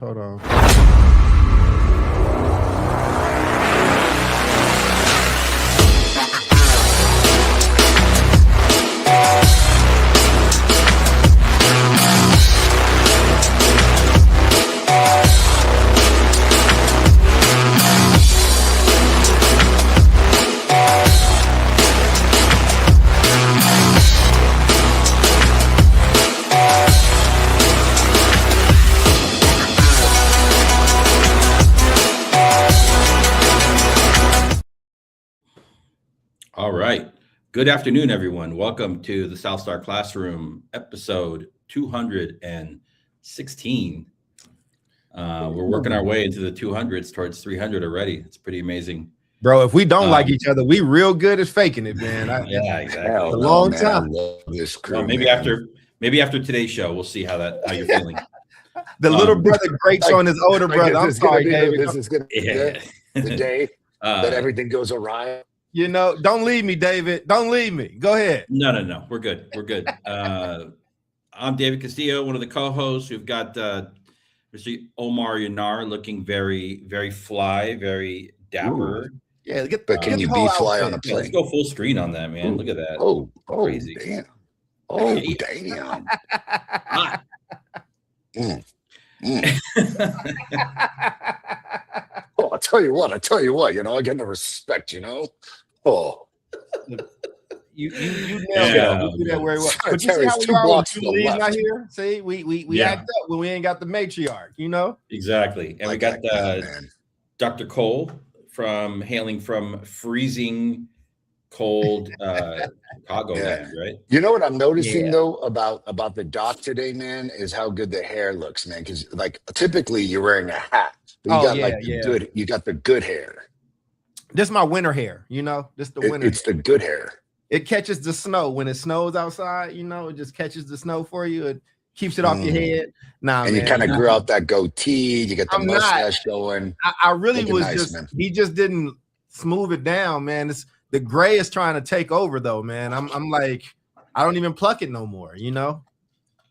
Hold on. All right. Good afternoon, everyone. Welcome to the South Star Classroom, episode 216. We're working our way into the 200s towards 300 already. It's pretty amazing. Bro, if we don't like each other, we real good at faking it, man. Yeah, exactly. Hell A no, long man. time. I love this crew. Well, maybe man. after today's show, we'll see how you're feeling. The little brother grates like- on his older brother. I'm sorry, David. This is gonna be Yeah. the day that everything goes awry. You know, don't leave me, David. Don't leave me. Go ahead. No. We're good. I'm David Castillo, one of the co-hosts. We've got Mr. Omar Yanar looking very, very fly, very dapper. Yeah, But can get you the be whole fly on a outfit. Yeah, let's plane? go full screen on that, man. Ooh. Look at that. Oh, Crazy. damn. Oh, Yeah. damn. Hot. Mm. Oh, I tell you what, I get the respect, Oh, You nailed Yeah. it. We do that very well. Sorry, But you see Terry's how we two are when blocks to the Julie's not left. here? See, we Yeah. act up when we ain't got the matriarch, you know? Exactly. And we got man. Dr. Cole hailing from freezing cold Chicago Yeah. land, right? You know what I'm noticing Yeah. though about the doc today, man, is how good the hair looks, man. Because like typically you're wearing a hat, but you Oh, got yeah, like the yeah. good, you got the good hair. This is my winter hair, you know? This the winter It's the good hair. It catches the snow when it snows outside, you know, it just catches the snow for you. It keeps it off your head. Nah, And man. you kind of grew out that goatee. You got the I'm not. mustache going. I really Looking was nice, just man. he just didn't smooth it down, man. It's the gray is trying to take over though, man. I'm like, I don't even pluck it no more, you know.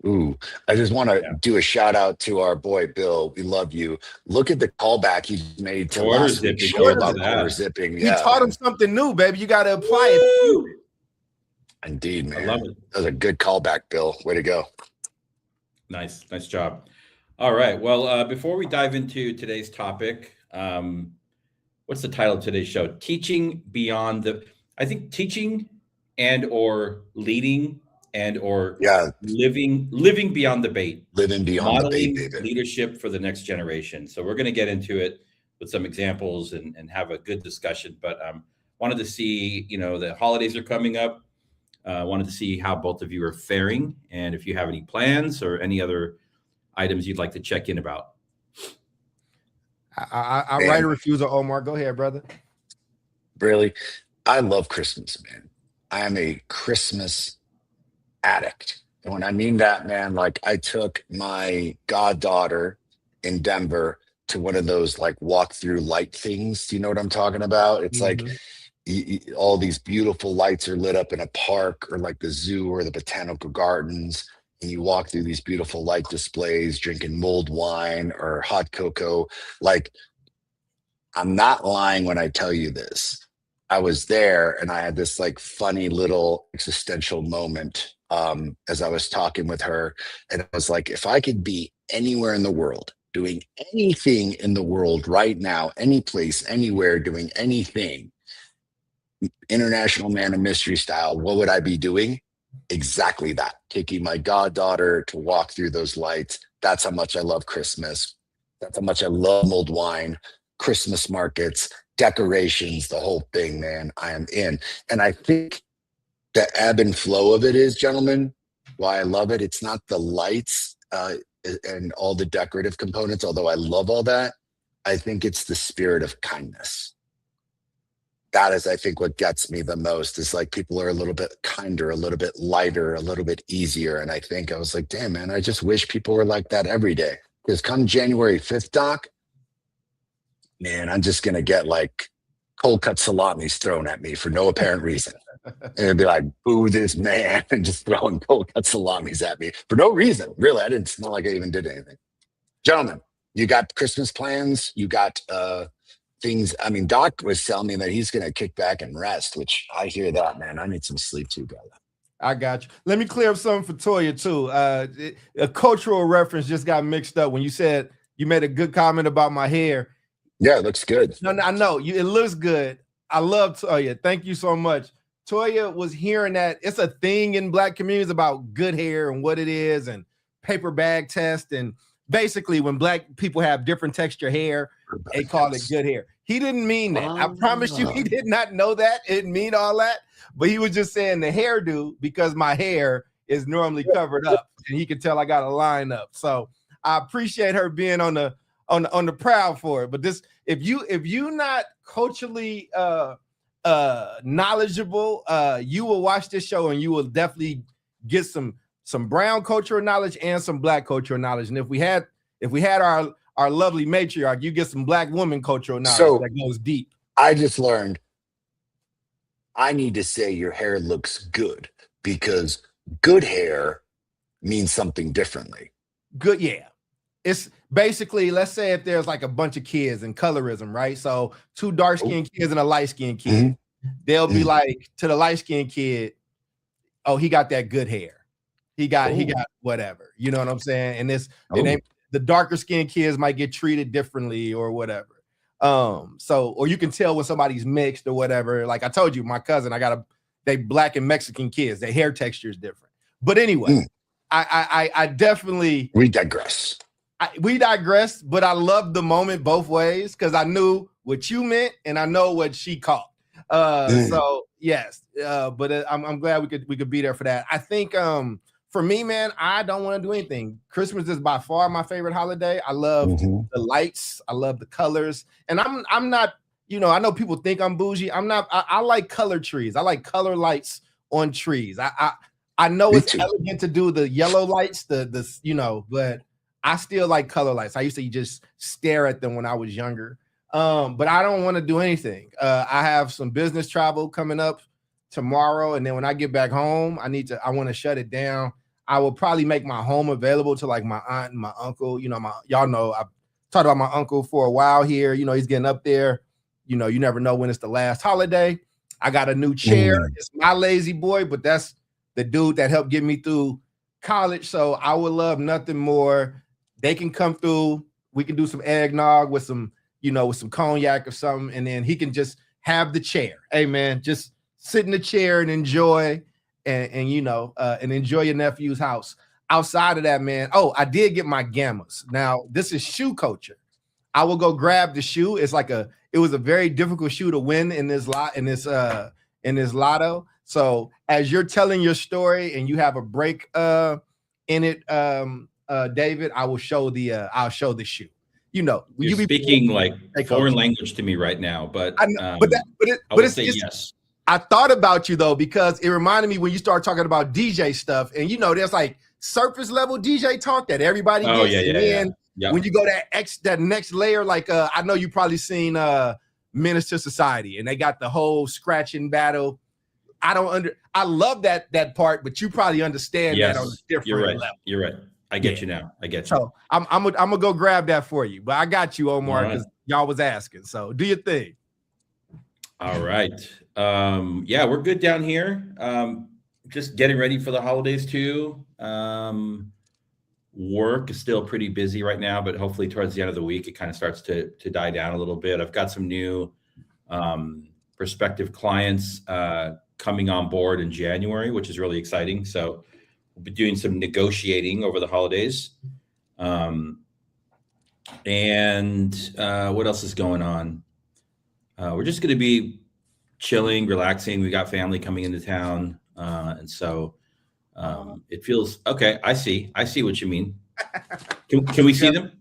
Ooh, I just want to do a shout out to our boy Bill. We love you. Look at the callback he made to Quarter last week's zipping. show Look at about that. quarter zipping. He Yeah, taught him something new, baby. You got to apply it. Woo! indeed, man. I love it. That was a good callback, Bill. Way to go. Nice job. All right. Well, before we dive into today's topic, what's the title of today's show? Teaching and or leading and or Yeah, living beyond the bait. living beyond Modeling the bait, baby. leadership for the next generation. So we're going to get into it with some examples and have a good discussion. But wanted to see, the holidays are coming up. Wanted to see how both of you are faring and if you have any plans or any other items you'd like to check in about. I write a refusal, Omar. Go ahead, brother. Really, I love Christmas, man. I am a Christmas addict. And when I mean that, man, like I took my goddaughter in Denver to one of those like walk through light things. Do you know what I'm talking about? It's like all these beautiful lights are lit up in a park or like the zoo or the botanical gardens. And you walk through these beautiful light displays, drinking mulled wine or hot cocoa. Like, I'm not lying when I tell you this. I was there and I had this like funny little existential moment as I was talking with her. And I was like, if I could be anywhere in the world, doing anything in the world right now, any place, anywhere, doing anything, International Man of Mystery style, what would I be doing? Exactly that. Taking my goddaughter to walk through those lights. That's how much I love Christmas. That's how much I love mulled wine, Christmas markets, decorations, the whole thing, man. I am in. And I think the ebb and flow of it is, gentlemen, why I love it. It's not the lights and all the decorative components, although I love all that. I think it's the spirit of kindness. That is, I think, what gets me the most is like people are a little bit kinder, a little bit lighter, a little bit easier. And I think I was like, damn, man, I just wish people were like that every day. Because come January 5th, Doc, man, I'm just going to get like cold cut salamis thrown at me for no apparent reason. And it'd be like, boo this man, and just throwing cold cut salamis at me for no reason. Really, I didn't smell like I even did anything. Gentlemen, You got Christmas plans? You got things? I mean, Doc was telling me that he's gonna kick back and rest, which I hear that, man. I need some sleep too, brother. I got you. Let me clear up something for Toya too. A cultural reference just got mixed up when you said you made a good comment about my hair. Yeah, it looks good. No, I know it looks good. I love Toya. Thank you so much. Toya was hearing that it's a thing in Black communities about good hair and what it is, and paper bag test, and basically when Black people have different texture hair, they call it good hair. He didn't mean that. I promise you, he did not know that. It didn't mean all that. But he was just saying the hairdo because my hair is normally covered up, and he could tell I got a line up. So I appreciate her being on the proud for it. But this, if you not culturally knowledgeable, you will watch this show and you will definitely get some brown cultural knowledge and some Black cultural knowledge. And if we had our lovely matriarch, you get some Black woman cultural knowledge that goes deep. I just learned I need to say your hair looks good because good hair means something differently. Good, yeah. It's basically, let's say if there's like a bunch of kids and colorism, right? So 2 dark-skinned kids and a light-skinned kid, they'll be like to the light-skinned kid, oh, he got that good hair. He got whatever. You know what I'm saying? And the darker skinned kids might get treated differently or whatever. Or you can tell when somebody's mixed or whatever. Like I told you, my cousin, they Black and Mexican kids, their hair texture is different. But anyway, I definitely we digress. We digress, but I loved the moment both ways because I knew what you meant and I know what she caught. So yes, but I'm glad we could be there for that. I think for me, man, I don't want to do anything. Christmas is by far my favorite holiday. I love the lights. I love the colors. And I'm not, I know people think I'm bougie. I'm not. I like color trees. I like color lights on trees. I know it's elegant to do the yellow lights, but I still like color lights. I used to just stare at them when I was younger. But I don't want to do anything. I have some business travel coming up tomorrow, and then when I get back home, I want to shut it down. I will probably make my home available to like my aunt and my uncle. Y'all know I've talked about my uncle for a while here. He's getting up there. You never know when it's the last holiday. I got a new chair. It's my lazy boy, but that's the dude that helped get me through college. So I would love nothing more. They can come through. We can do some eggnog with some cognac or something, and then he can just have the chair. Hey man, just sit in the chair and enjoy, and enjoy your nephew's house. Outside of that, man. Oh, I did get my gammas. Now this is shoe culture. I will go grab the shoe. It was a very difficult shoe to win in this lotto. So as you're telling your story and you have a break in it, David, I'll show the shoe. You're speaking like foreign language to me right now, but I would say yes. I thought about you though, because it reminded me when you start talking about DJ stuff, and there's like surface level DJ talk that everybody gets. When you go that next layer, like I know you probably seen Menace to Society, and they got the whole scratching battle. I love that part, but you probably understand that on a different level. You're right. I get you now. I get you. So I'm gonna go grab that for you, but I got you, Omar, because y'all was asking. So do your thing. All right. We're good down here. Just getting ready for the holidays too. Work is still pretty busy right now, but hopefully towards the end of the week, it kind of starts to die down a little bit. I've got some new prospective clients coming on board in January, which is really exciting. So we'll be doing some negotiating over the holidays. And what else is going on? We're just going to be chilling, relaxing. We got family coming into town. And so it feels okay. I see what you mean. Can we see them?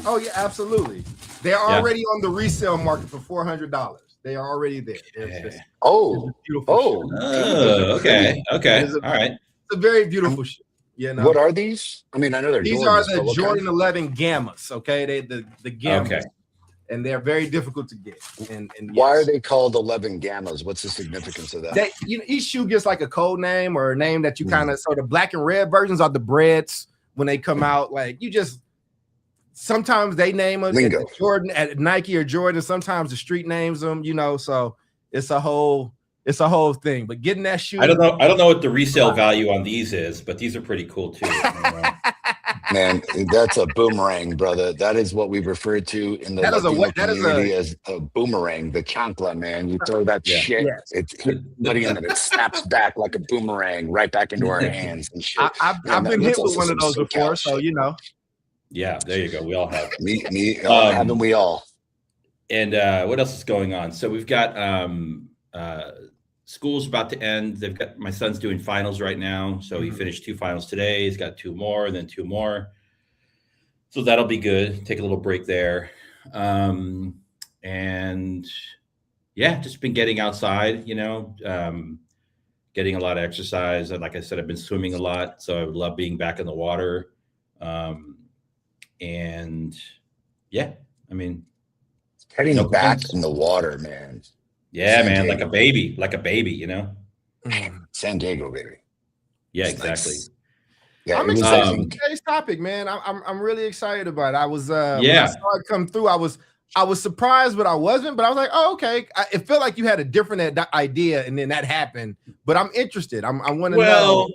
Oh yeah, absolutely. They're already on the resale market for $400. They are already there. It's okay. All right. It's a very beautiful shoe. What are these? I mean, I know these are the Jordan 11 Gammas. Okay, the Gammas. Okay. And they're very difficult to get. And why are they called 11 Gammas? What's the significance of that? Each shoe gets like a code name or a name that you kind of. So the black and red versions are the breads when they come out. Like you just sometimes they name them Lingo. Jordan at Nike or Jordan. Sometimes the street names them, so it's a whole thing. But getting that shoe, I don't know what the resale value on these is, but these are pretty cool too. Man, that's a boomerang, brother. That is what we refer to in the Latino community as a boomerang, the chancla, man. You throw that shit, it's buddy, and it snaps back like a boomerang right back into our hands and shit. I've been hit with one of those before, so Yeah, there you go. We all have. Haven't we all? And what else is going on? So we've got school's about to end. They've got my son's doing finals right now. So he finished 2 finals today. He's got 2 more, and then 2 more. So that'll be good. Take a little break there. And yeah, just been getting outside, getting a lot of exercise. And like I said, I've been swimming a lot. So I would love being back in the water. And yeah, I mean, getting back in the water, man. Yeah, man, like a baby, San Diego, baby. Yeah, It's exactly. nice. Yeah, I'm excited for today's topic, man. I'm really excited about it. I was when I saw it come through, I was surprised, but I wasn't. But I was like, oh, okay. It felt like you had a different idea, and then that happened. But I'm interested. I want to know.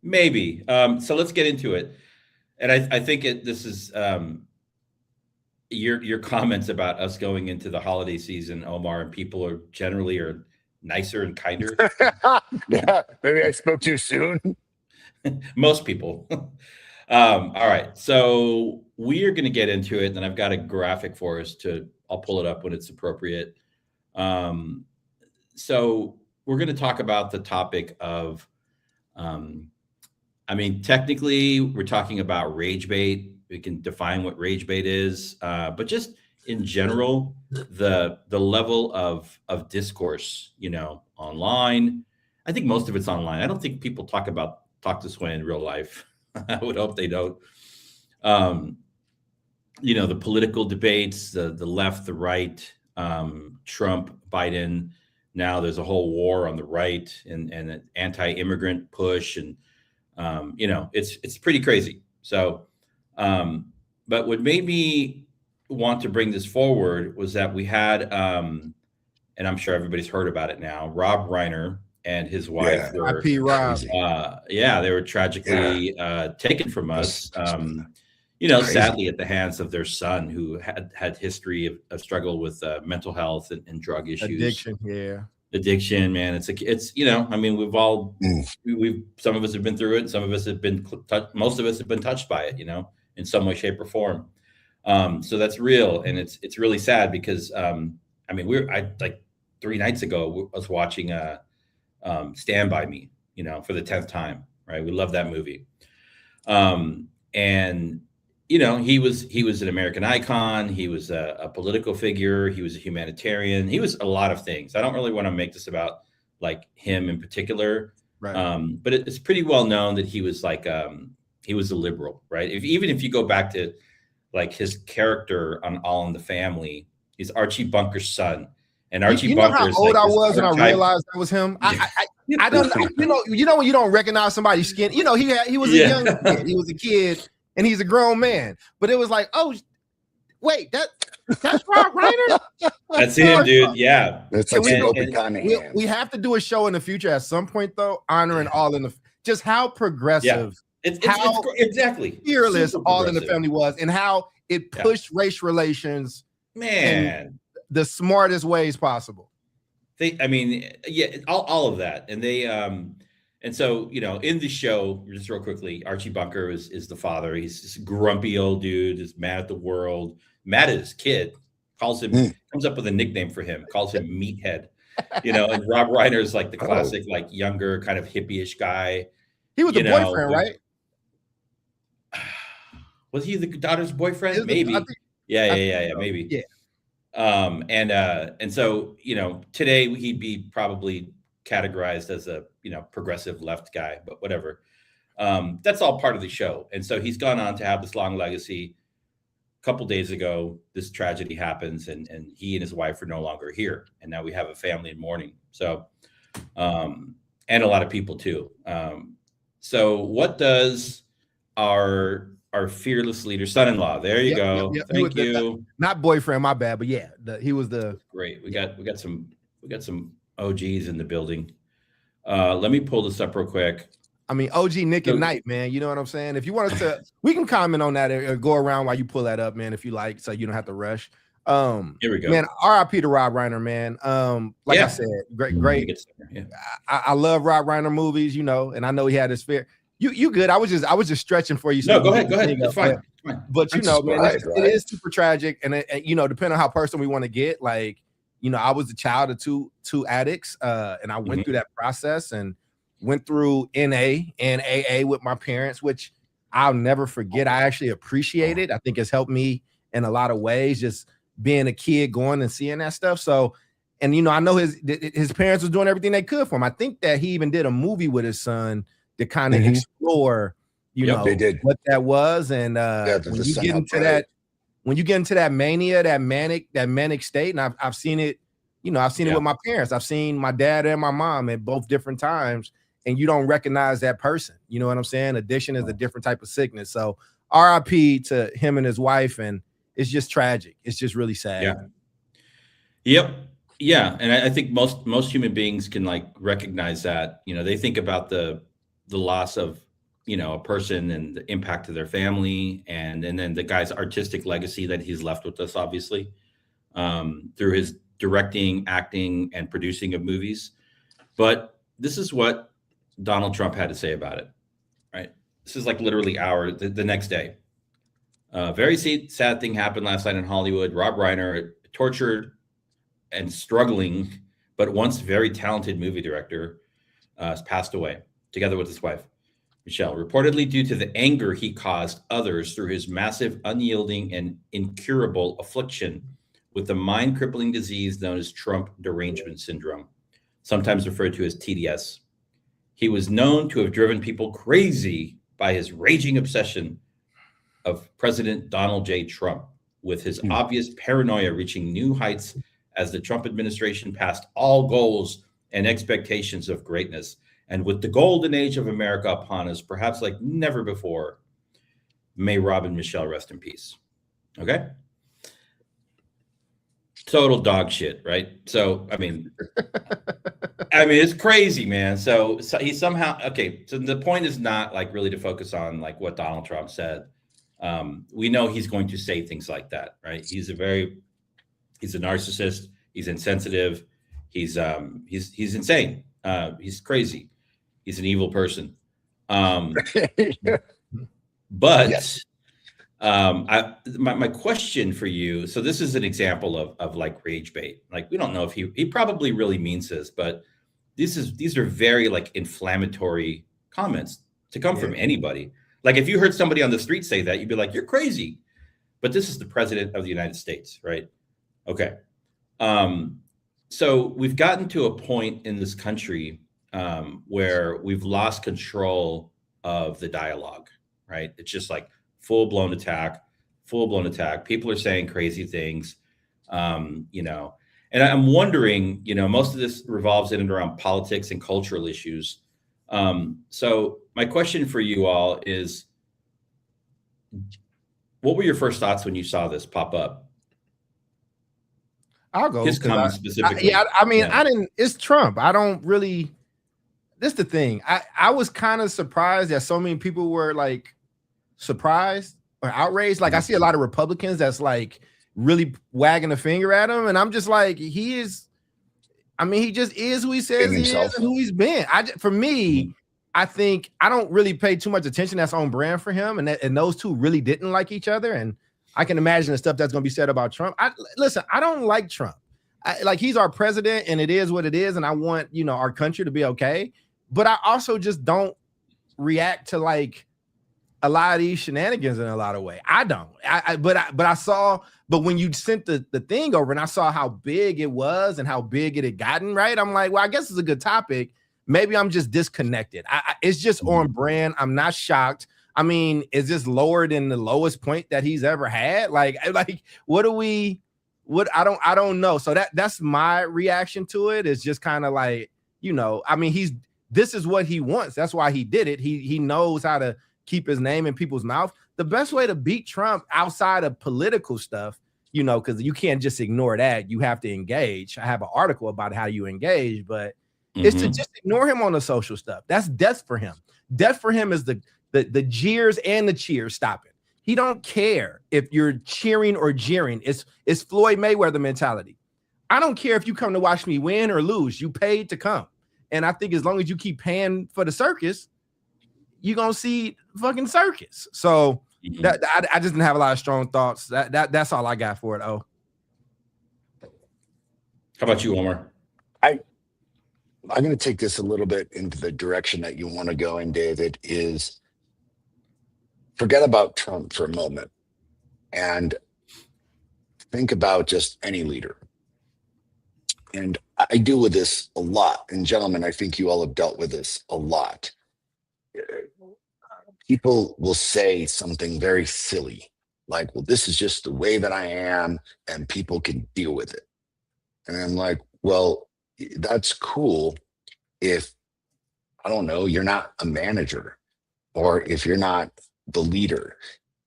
Maybe. So let's get into it. And I think this is your comments about us going into the holiday season, Omar, and people are generally nicer and kinder. Yeah, maybe I spoke too soon. Most people. All right. So we are going to get into it, and I've got a graphic for us I'll pull it up when it's appropriate. So we're going to talk about the topic of, technically we're talking about rage bait. We can define what rage bait is, but just in general, the level of discourse, online. I think most of it's online. I don't think people talk this way in real life. I would hope they don't. The political debates, the left, the right, Trump, Biden. Now there's a whole war on the right and an anti-immigrant push, and it's pretty crazy. So. But what made me want to bring this forward was that we had, and I'm sure everybody's heard about it now, Rob Reiner and his wife were, they were tragically taken from us, sadly at the hands of their son, who had history of struggle with mental health and drug issues. Addiction, man. It's we've all, some of us have been through it, and some of us have been, most of us have been touched by it, in some way, shape, or form. So that's real. And it's really sad because, I like 3 nights ago, I was watching Stand By Me, for the 10th time, right? We love that movie. And, he was an American icon. He was a political figure. He was a humanitarian. He was a lot of things. I don't really want to make this about like him in particular. Right. But it's pretty well known that he was like, he was a liberal, right? Even if you go back to like his character on All in the Family, he's Archie Bunker's son. And Archie Bunker how old I was when I realized that was him. I don't know. When you don't recognize somebody's skin. He was a young kid. He was a kid. And he's a grown man, but it was like, oh, wait, that's Rob Reiner. That's him, dude. Yeah, that's we have to do a show in the future at some point, though, honoring All in the just how progressive, it's exactly fearless All in the Family was, and how it pushed race relations, man, in the smartest ways possible. All of that, and they. And so, in the show, just real quickly, Archie Bunker is the father. He's this grumpy old dude, is mad at the world, mad at his kid, comes up with a nickname for him, calls him Meathead, and Rob Reiner is like the classic, like younger, kind of hippie-ish guy. He was the boyfriend, right? Was he the daughter's boyfriend? Maybe. Maybe. Yeah. And so, today he'd be probably categorized as a progressive left guy, but whatever. That's all part of the show. And so he's gone on to have this long legacy. A couple days ago, this tragedy happens, and he and his wife are no longer here. And now we have a family in mourning. So, and a lot of people too. So what does our our fearless leader, son-in-law. There you go. He Thank was you. not boyfriend, my bad, but yeah, he was the Great. We got some OGs in the building. Let me pull this up real quick. I mean, OG Nick and Knight, man. You know what I'm saying? If you want us to, we can comment on that or go around while you pull that up, man, if you like, so you don't have to rush. Here we go. Man, RIP to Rob Reiner, man. I said, great. Yeah. I love Rob Reiner movies, you know, and I know he had his fair. You good? I was just stretching for you. So no, go ahead. It's fine. But you know, man, it is super tragic, and you know, depending on how personal we want to get, like, you know, I was the child of two addicts, and I went through that process and went through NA and AA with my parents, which I'll never forget. I actually appreciate it. I think it's helped me in a lot of ways, just being a kid, going and seeing that stuff. So, and you know, I know his parents was doing everything they could for him. I think that he even did a movie with his son to kind of explore, you know, what that was. And when you get into that mania, that manic state, and I've seen it, you know, I've seen it with my parents. I've seen my dad and my mom at both different times, and you don't recognize that person. You know what I'm saying? Addiction is a different type of sickness. So RIP to him and his wife, and it's just tragic. It's just really sad. Yeah. Yep. Yeah. And I think most human beings can like recognize that. You know, they think about the loss of, you know, a person and the impact to their family, and then the guy's artistic legacy that he's left with us, obviously, through his directing, acting, and producing of movies. But this is what Donald Trump had to say about it, right? This is like literally the next day. Very sad thing happened last night in Hollywood. Rob Reiner, tortured and struggling, but once very talented movie director, has passed away together with his wife, Michelle, reportedly due to the anger he caused others through his massive, unyielding, and incurable affliction with the mind-crippling disease known as Trump derangement syndrome, sometimes referred to as TDS. He was known to have driven people crazy by his raging obsession of President Donald J. Trump, with his obvious paranoia reaching new heights as the Trump administration passed all goals and expectations of greatness. And with the golden age of America upon us, perhaps like never before, may Rob and Michelle rest in peace. Okay? Total dog shit, right? So, I mean, it's crazy, man. So he somehow, okay, so the point is not like really to focus on like what Donald Trump said. We know he's going to say things like that, right? He's a narcissist. He's insensitive. He's insane. He's crazy. He's an evil person. But yes. My question for you, so this is an example of like rage bait. Like, we don't know if he probably really means this, but these are very like inflammatory comments to come from anybody. Like, if you heard somebody on the street say that, you'd be like, you're crazy. But this is the president of the United States, right? Okay. So we've gotten to a point in this country where we've lost control of the dialogue, right? It's just like full-blown attack. People are saying crazy things, you know, and I'm wondering, you know, most of this revolves in and around politics and cultural issues. So my question for you all is, what were your first thoughts when you saw this pop up? I'll go. His comments specifically. I didn't. It's Trump. I don't really. This is the thing. I was kind of surprised that so many people were like surprised or outraged. Like, I see a lot of Republicans that's like really wagging a finger at him, and I'm just like, he is. I mean, he just is who he says he is and who he's been. For me, I think I don't really pay too much attention. That's on brand for him, and those two really didn't like each other. And I can imagine the stuff that's going to be said about Trump. Listen, I don't like Trump. Like, he's our president, and it is what it is, and I want, you know, our country to be okay. But I also just don't react to like a lot of these shenanigans in a lot of ways. I don't. But when you sent the thing over and I saw how big it was and how big it had gotten, right? I'm like, well, I guess it's a good topic. Maybe I'm just disconnected. It's just on brand. I'm not shocked. I mean, is this lower than the lowest point that he's ever had? Like what I don't know. So that's my reaction to it. It's just kind of like, you know, I mean, this is what he wants. That's why he did it. He knows how to keep his name in people's mouth. the best way to beat Trump outside of political stuff, you know, because you can't just ignore that. You have to engage. I have an article about how you engage, but it's to just ignore him on the social stuff. That's death for him. Death for him is the jeers and the cheers stopping. He don't care if you're cheering or jeering. It's Floyd Mayweather mentality. I don't care if you come to watch me win or lose. You paid to come. And I think as long as you keep paying for the circus, you're going to see fucking circus. So that I just didn't have a lot of strong thoughts. That's all I got for it. Oh, how about you, Omar? I'm going to take this a little bit into the direction that you want to go in, David, is forget about Trump for a moment and think about just any leader. And I deal with this a lot. And gentlemen, I think you all have dealt with this a lot. People will say something very silly, like, well, this is just the way that I am, and people can deal with it. And I'm like, well, that's cool if, I don't know, you're not a manager or if you're not the leader.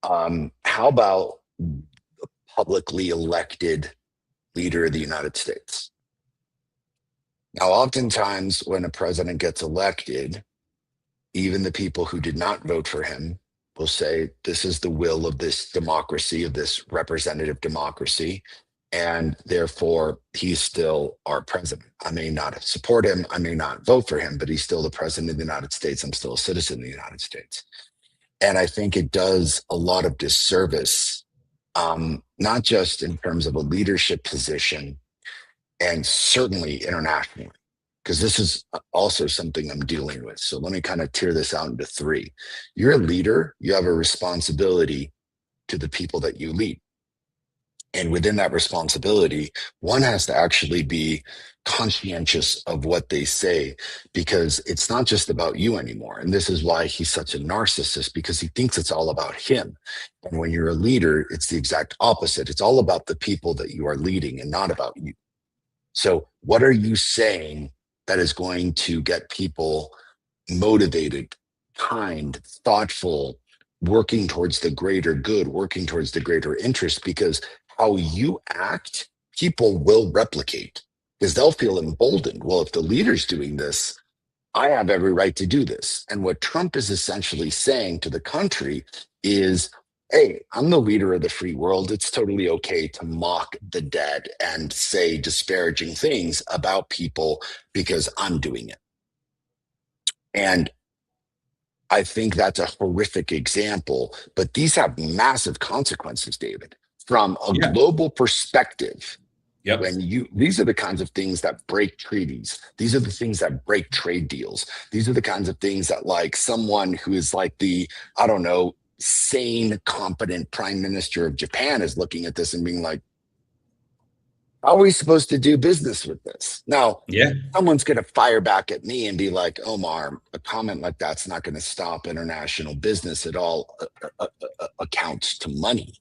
How about the publicly elected leader of the United States? Now, oftentimes when a president gets elected, even the people who did not vote for him will say, this is the will of this democracy, of this representative democracy, and therefore he's still our president. I may not support him, I may not vote for him, but he's still the president of the United States. I'm still a citizen of the United States. And I think it does a lot of disservice, not just in terms of a leadership position, and certainly internationally, because this is also something I'm dealing with. So let me kind of tear this out into three. You're a leader, you have a responsibility to the people that you lead. And within that responsibility, one has to actually be conscientious of what they say, because it's not just about you anymore. And this is why he's such a narcissist, because he thinks it's all about him. And when you're a leader, it's the exact opposite. It's all about the people that you are leading and not about you. So what are you saying that is going to get people motivated, kind, thoughtful, working towards the greater good, working towards the greater interest? Because how you act, people will replicate, because they'll feel emboldened. Well, if the leader's doing this, I have every right to do this. And what Trump is essentially saying to the country is, hey, I'm the leader of the free world. It's totally okay to mock the dead and say disparaging things about people because I'm doing it. And I think that's a horrific example, but these have massive consequences, David, from a global perspective. Yep. These are the kinds of things that break treaties. These are the things that break trade deals. These are the kinds of things that, like, someone who is like the, I don't know, sane, competent prime minister of Japan is looking at this and being like, how are we supposed to do business with this? Now, someone's going to fire back at me and be like, Omar, a comment like that's not going to stop international business at all. Accounts to money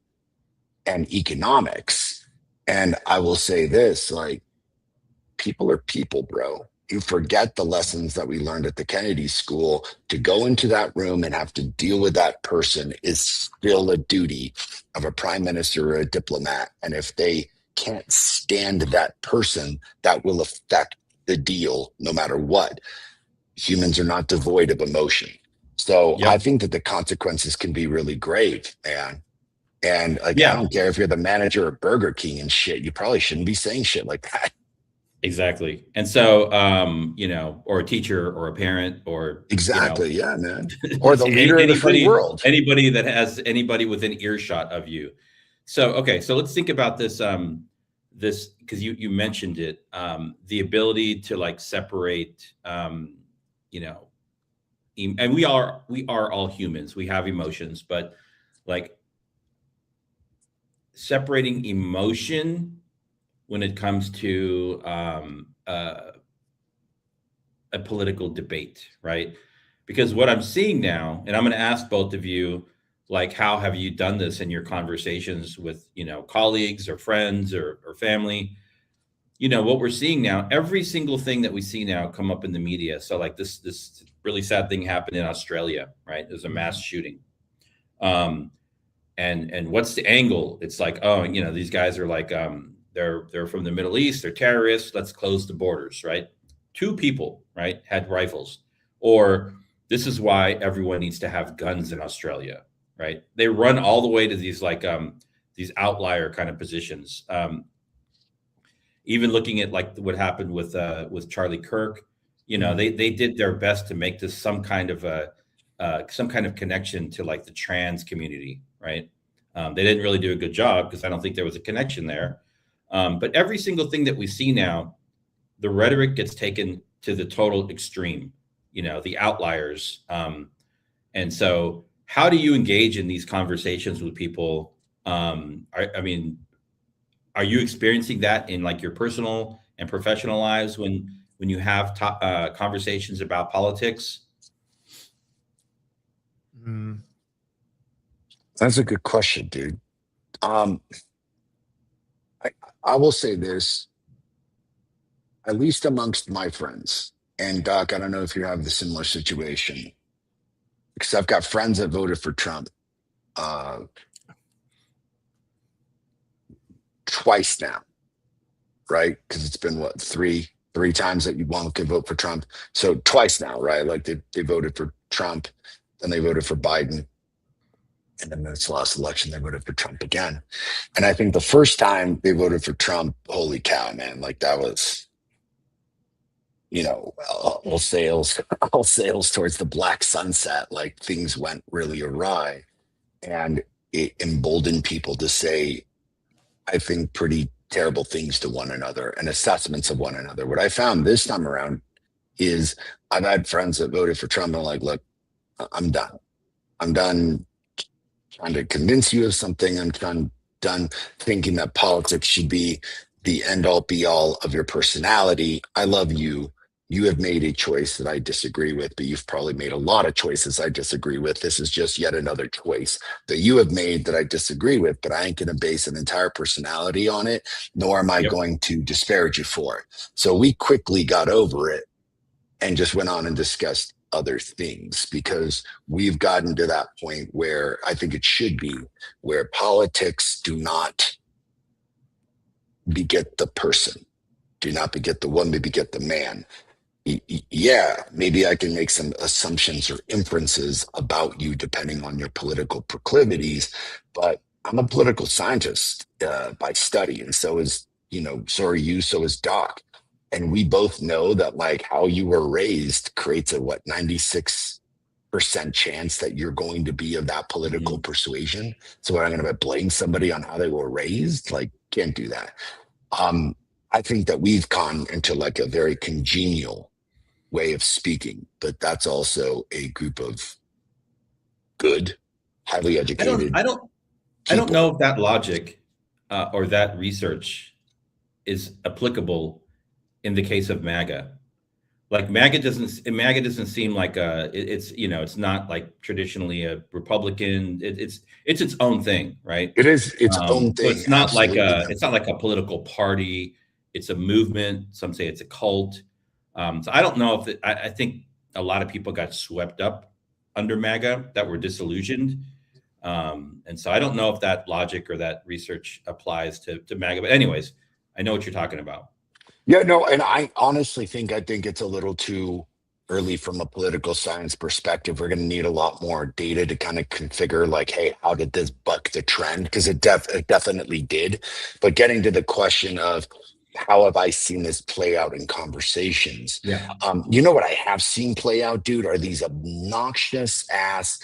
and economics. And I will say this, like, people are people, bro. You forget the lessons that we learned at the Kennedy School. To go into that room and have to deal with that person is still a duty of a prime minister or a diplomat. And if they can't stand that person, that will affect the deal no matter what. Humans are not devoid of emotion. So I think that the consequences can be really grave, man. And like, I don't care if you're the manager of Burger King and shit, you probably shouldn't be saying shit like that. Exactly. And so, or a teacher or a parent or exactly. Yeah, man. Or the leader of the free world. Anybody that has anybody within earshot of you. So, okay. So let's think about this, because you mentioned it, the ability to like separate, and we are all humans. We have emotions, but like separating emotion when it comes to a political debate, right? Because what I'm seeing now, and I'm going to ask both of you, like, how have you done this in your conversations with, colleagues or friends or family? What we're seeing now, every single thing that we see now come up in the media. So like this really sad thing happened in Australia, right? There's a mass shooting. and what's the angle? It's like, oh, these guys are like, they're from the Middle East, they're terrorists, let's close the borders, right? Two people, right, had rifles. Or this is why everyone needs to have guns in Australia, right? They run all the way to these like these outlier kind of positions. Even looking at like what happened with Charlie Kirk, they did their best to make this some kind of connection to like the trans community, right? They didn't really do a good job because I don't think there was a connection there. But every single thing that we see now, the rhetoric gets taken to the total extreme, the outliers. And so how do you engage in these conversations with people? I mean, are you experiencing that in like your personal and professional lives when you have conversations about politics? That's a good question, dude. I will say this, at least amongst my friends, and Doc, I don't know if you have the similar situation, because I've got friends that voted for Trump twice now, right? Because it's been what, three times that one could vote for Trump. So twice now, right? Like they voted for Trump, then they voted for Biden. And then this last election, they voted for Trump again. And I think the first time they voted for Trump, holy cow, man, like that was, all sails towards the black sunset. Like things went really awry. And it emboldened people to say, I think, pretty terrible things to one another and assessments of one another. What I found this time around is I've had friends that voted for Trump and are like, look, I'm done. I'm done trying to convince you of something. I'm done thinking that politics should be the end all be all of your personality. I love you. You have made a choice that I disagree with, but you've probably made a lot of choices I disagree with. This is just yet another choice that you have made that I disagree with, but I ain't going to base an entire personality on it, nor am I going to disparage you for it. So we quickly got over it and just went on and discussed other things, because we've gotten to that point where I think it should be, where politics do not beget the person, do not beget the woman, beget the man. Yeah, maybe I can make some assumptions or inferences about you depending on your political proclivities, but I'm a political scientist by study, and so is so are you, so is Doc, and we both know that like how you were raised creates a 96% chance that you're going to be of that political persuasion. So I'm going to blame somebody on how they were raised? Like, can't do that. I think that we've gone into like a very congenial way of speaking, but that's also a group of good, highly educated. I don't know if that logic or that research is applicable in the case of MAGA. Like MAGA doesn't seem like it's not like traditionally a Republican. It's its own thing, right? It is its own thing. So it's not like a political party. It's a movement. Some say it's a cult. So I don't know if I think a lot of people got swept up under MAGA that were disillusioned. And so I don't know if that logic or that research applies to MAGA. But anyways, I know what you're talking about. Yeah, no, and I honestly think it's a little too early from a political science perspective. We're going to need a lot more data to kind of configure like, hey, how did this buck the trend? Because it definitely did. But getting to the question of how have I seen this play out in conversations? Yeah. What I have seen play out, dude, are these obnoxious ass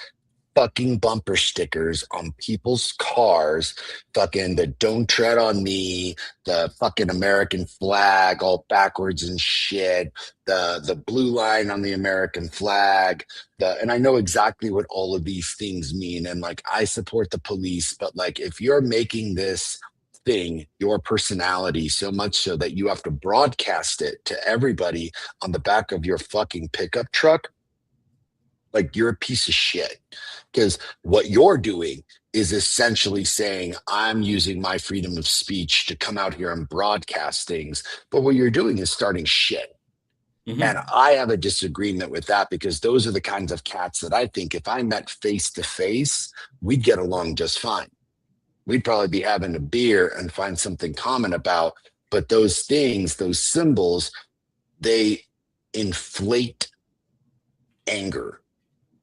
fucking bumper stickers on people's cars, fucking the "Don't Tread on Me," the fucking American flag all backwards and shit, the blue line on the American flag, and I know exactly what all of these things mean, and like I support the police, but like if you're making this thing your personality so much so that you have to broadcast it to everybody on the back of your fucking pickup truck, like you're a piece of shit. Because what you're doing is essentially saying, I'm using my freedom of speech to come out here and broadcast things. But what you're doing is starting shit. And I have a disagreement with that because those are the kinds of cats that I think if I met face to face, we'd get along just fine. We'd probably be having a beer and find something common about. But those things, those symbols, they inflate anger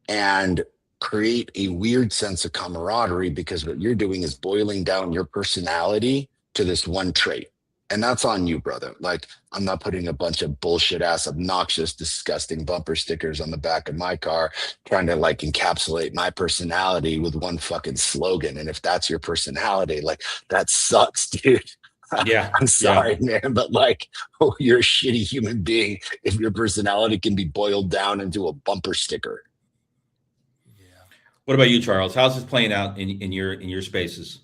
and create a weird sense of camaraderie because what you're doing is boiling down your personality to this one trait. And that's on you, brother. Like, I'm not putting a bunch of bullshit ass, obnoxious, disgusting bumper stickers on the back of my car trying to like encapsulate my personality with one fucking slogan. And if that's your personality, like, that sucks, dude. Yeah. I'm sorry, man, but like, oh, you're a shitty human being if your personality can be boiled down into a bumper sticker. What about you, Charles? How's this playing out in your spaces?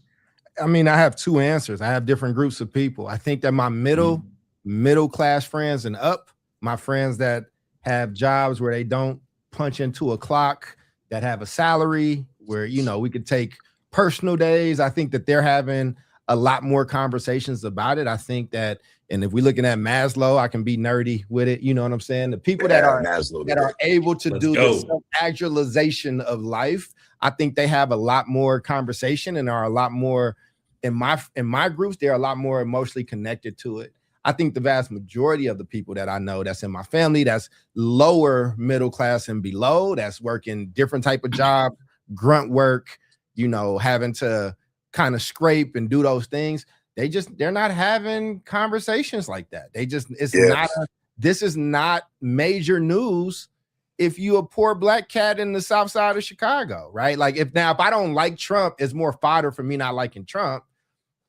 I mean, I have two answers. I have different groups of people. I think that my middle class friends and up, my friends that have jobs where they don't punch into a clock, that have a salary, where, you know, we could take personal days. I think that they're having a lot more conversations about it. I think that, and if we're looking at Maslow, I can be nerdy with it. You know what I'm saying? The people that are able to do the self-actualization of life, I think they have a lot more conversation and are a lot more in my groups. They're a lot more emotionally connected to it. I think the vast majority of the people that I know that's in my family, that's lower middle class and below, that's working different type of job, grunt work, you know, having to kind of scrape and do those things. They're not having conversations like that. This is not major news if you a poor black cat in the south side of Chicago, right? Like if I don't like Trump, it's more fodder for me not liking Trump.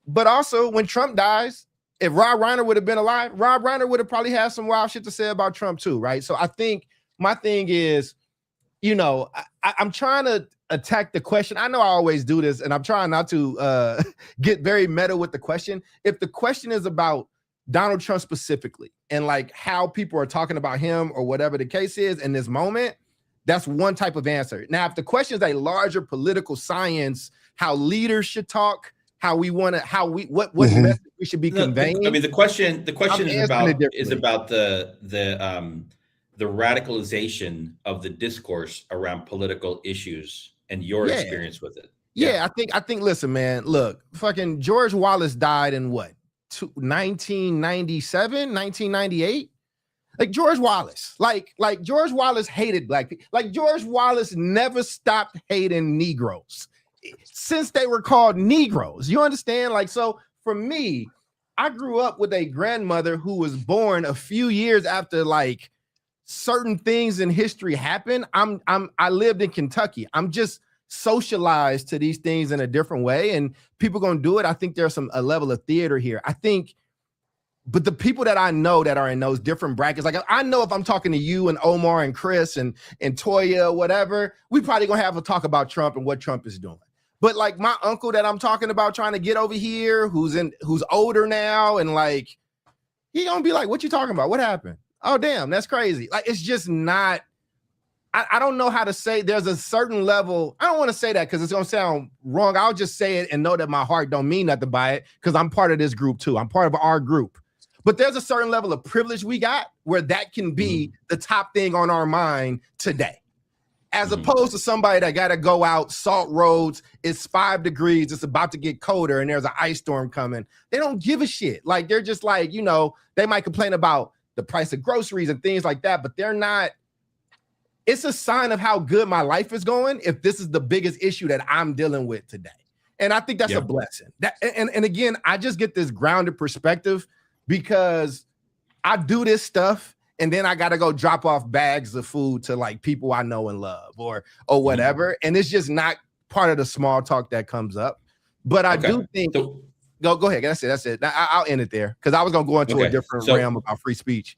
But also when Trump dies, if Rob Reiner would have been alive, Rob Reiner would have probably had some wild shit to say about Trump too, right? So I think my thing is, you know, I'm trying to attack the question. I know I always do this, and I'm trying not to get very meta with the question. If the question is about Donald Trump specifically and like how people are talking about him or whatever the case is in this moment, that's one type of answer. Now, if the question is a larger political science, how leaders should talk, how we want to, what message we should be conveying. I mean, the question is about the radicalization of the discourse around political issues and your experience with it. Yeah, I think, listen, man, look, fucking George Wallace died in what? 1997, 1998? Like George Wallace, like George Wallace hated black people. Like George Wallace never stopped hating Negroes since they were called Negroes. You understand? Like, so for me, I grew up with a grandmother who was born a few years after like certain things in history happened. I lived in Kentucky. I'm just socialized to these things in a different way, and people gonna do it. I think there's a level of theater here. I think, but the people that I know that are in those different brackets, like I know if I'm talking to you and Omar and Chris and Toya or whatever, we probably gonna have a talk about Trump and what Trump is doing. But like my uncle that I'm talking about trying to get over here, who's older now, and like he gonna be like, "What you talking about? What happened? Oh, damn, that's crazy." Like it's just not. I don't know how to say. There's a certain level. I don't want to say that because it's gonna sound wrong. I'll just say it and know that my heart don't mean nothing by it because I'm part of this group too. I'm part of our group. But there's a certain level of privilege we got where that can be the top thing on our mind today. As opposed to somebody that got to go out, salt roads, it's 5 degrees, it's about to get colder, and there's an ice storm coming. They don't give a shit. Like, they're just like, you know, they might complain about the price of groceries and things like that, but they're not. It's a sign of how good my life is going if this is the biggest issue that I'm dealing with today. And I think that's a blessing. And again, I just get this grounded perspective because I do this stuff and then I got to go drop off bags of food to like people I know and love or whatever. And it's just not part of the small talk that comes up. But I do think, go ahead. That's it. I'll end it there because I was going to go into a different realm about free speech.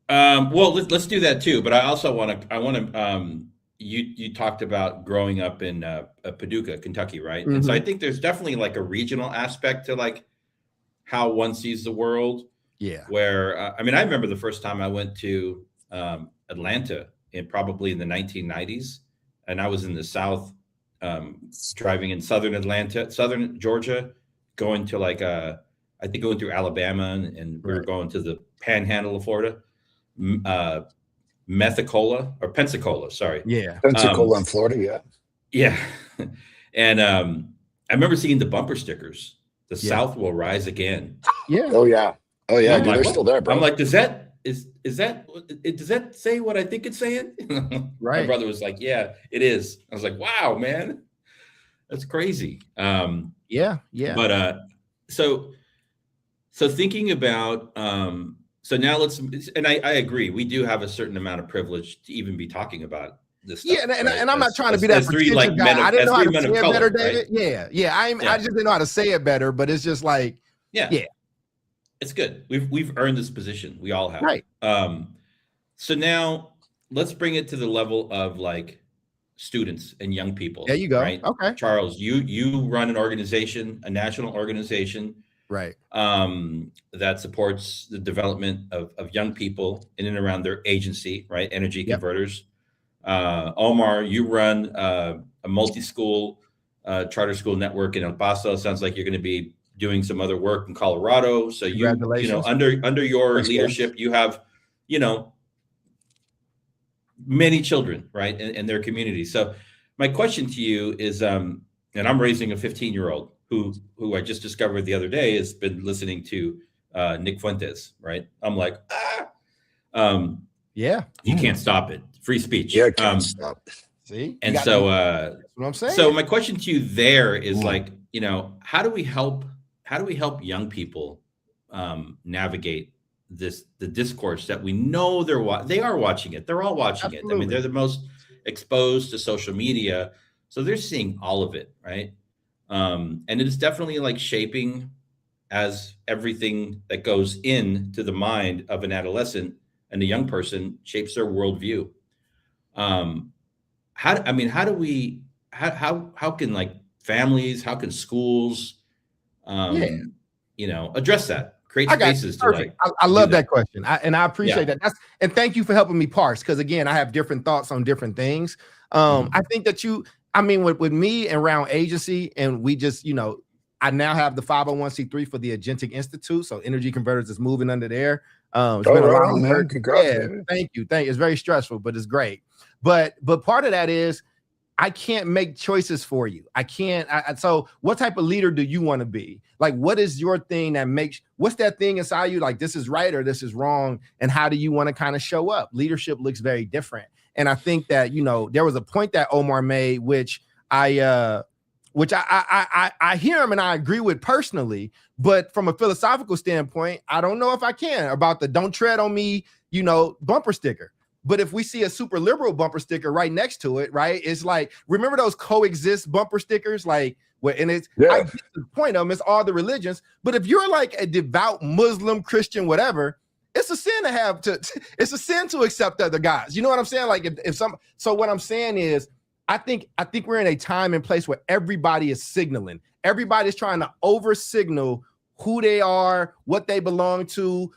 Well, let's do that too. But I also want to, you talked about growing up in Paducah, Kentucky, right? And so I think there's definitely like a regional aspect to like how one sees the world. Yeah. Where, I mean, I remember the first time I went to Atlanta probably in the 1990s, and I was in the South, driving in southern Georgia, going to like, I think going through Alabama and we were going to the panhandle of Florida. Pensacola. Sorry. Yeah. Pensacola in Florida, yeah. Yeah. And I remember seeing the bumper stickers. The Yeah. South will rise again. Yeah. Oh yeah. Oh yeah, I'm dude, like, they're what? still there, bro. I'm like, does that say what I think it's saying? My Right. brother was like, yeah, it is. I was like, wow, man, that's crazy. Yeah. Yeah. But so thinking about so now let's, and I agree, we do have a certain amount of privilege to even be talking about this stuff, Yeah, and right? I'm not trying to be that as three pretentious like men guy. I of, didn't as know how three to men say of it color, better, right? David. Yeah. I just didn't know how to say it better, but it's just like, Yeah. yeah. It's good. We've earned this position. We all have. Right. So now let's bring it to the level of like students and young people. There you go. Right. Okay. Charles, you run an organization, a national organization, Right. that supports the development of young people in and around their agency, right? Energy Yep. Converters. Omar, you run a multi-school charter school network in El Paso. Sounds like you're going to be doing some other work in Colorado. So you know, under your Thanks, leadership, you have, you know, many children, right, in their community. So my question to you is, and I'm raising a 15-year-old who I just discovered the other day has been listening to Nick Fuentes, right? I'm like, yeah, you can't stop it. Free speech. Yeah, can't stop. See, and so that's what I'm saying. So my question to you there is like, you know, how do we help young people navigate the discourse that we know they are watching it. They're all watching Absolutely. it. I mean, they're the most exposed to social media, so they're seeing all of it, right? And it is definitely like shaping, as everything that goes into the mind of an adolescent and a young person shapes their worldview. How can like families, how can schools, you know, address that? Create spaces to like. I love that question. I appreciate that. And thank you for helping me parse, because again, I have different thoughts on different things. I think that with me and Round Agency, and we just, you know, I now have the 501c3 for the Agentic Institute. So Energy Converters is moving under there. It's been a lot of work. Congrats, thank you. It's very stressful, but it's great. But part of that is I can't make choices for you. I can't. So what type of leader do you want to be? Like, what is your thing what's that thing inside you? Like, this is right or this is wrong. And how do you want to kind of show up? Leadership looks very different. And I think that, you know, there was a point that Omar made, which I hear him and I agree with personally, but from a philosophical standpoint, I don't know if I can, about the "don't tread on me," you know, bumper sticker. But if we see a super liberal bumper sticker right next to it, right, it's like, remember those coexist bumper stickers? Like, I get the point of them, it's all the religions. But if you're like a devout Muslim, Christian, whatever, it's a sin it's a sin to accept other gods. You know what I'm saying? Like, so what I'm saying is, I think we're in a time and place where everybody is signaling. Everybody's trying to over signal who they are, what they belong to.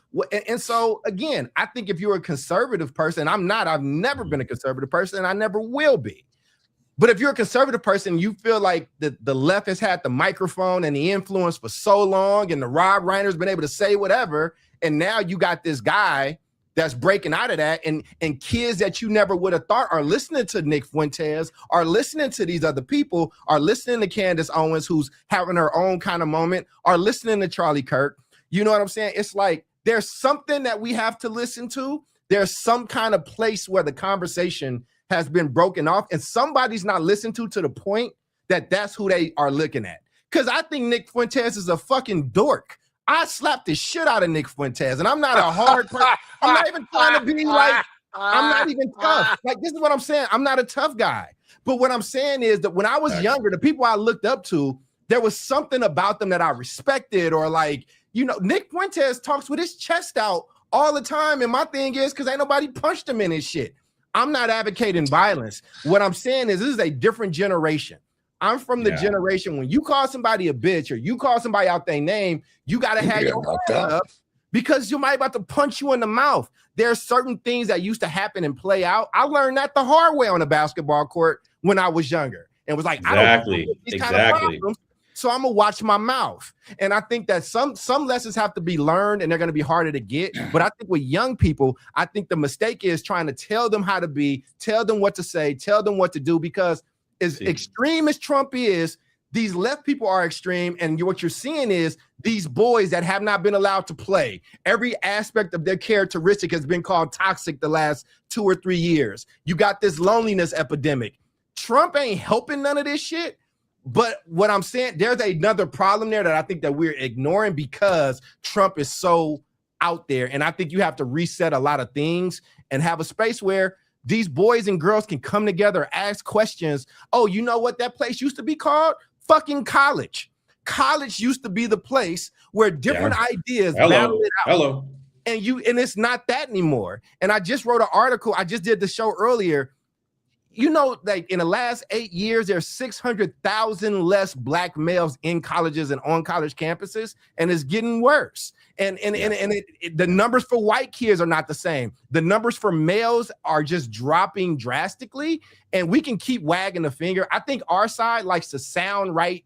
And so again, I think if you're a conservative person, I've never been a conservative person, and I never will be. But if you're a conservative person, you feel like the left has had the microphone and the influence for so long, and the Rob Reiner's been able to say whatever, and now you got this guy that's breaking out of that, and kids that you never would have thought are listening to Nick Fuentes, are listening to these other people, are listening to Candace Owens, who's having her own kind of moment, are listening to Charlie Kirk. You know what I'm saying? It's like there's something that we have to listen to. There's some kind of place where the conversation has been broken off, and somebody's not listened to the point that that's who they are looking at. Because I think Nick Fuentes is a fucking dork. I slapped the shit out of Nick Fuentes, and I'm not a hard person. I'm not even trying to be like, I'm not even tough. Like, this is what I'm saying. I'm not a tough guy. But what I'm saying is that when I was younger, the people I looked up to, there was something about them that I respected, or like, you know, Nick Fuentes talks with his chest out all the time. And my thing is, because ain't nobody punched him in his shit. I'm not advocating violence. What I'm saying is, this is a different generation. I'm from the generation when you call somebody a bitch or you call somebody out their name, you got to have your hand up, because you might about to punch you in the mouth. There are certain things that used to happen and play out. I learned that the hard way on a basketball court when I was younger, and was like, exactly. So I'm gonna watch my mouth. And I think that some lessons have to be learned and they're gonna be harder to get. But I think with young people, I think the mistake is trying to tell them how to be, tell them what to say, tell them what to do, because as extreme as Trump is, these left people are extreme, and what you're seeing is these boys that have not been allowed to play. Every aspect of their characteristic has been called toxic the last 2 or 3 years. You got this loneliness epidemic. Trump ain't helping none of this shit. But what I'm saying, there's another problem there that I think that we're ignoring because Trump is so out there. And I think you have to reset a lot of things and have a space where these boys and girls can come together, ask questions. Oh, you know what that place used to be called? Fucking college. College used to be the place where different ideas battle it out. And it's not that anymore. And I just wrote an article. I just did the show earlier. You know, like in the last 8 years, there's 600,000 less black males in colleges and on college campuses, and it's getting worse. And the numbers for white kids are not the same. The numbers for males are just dropping drastically, and we can keep wagging the finger. I think our side likes to sound right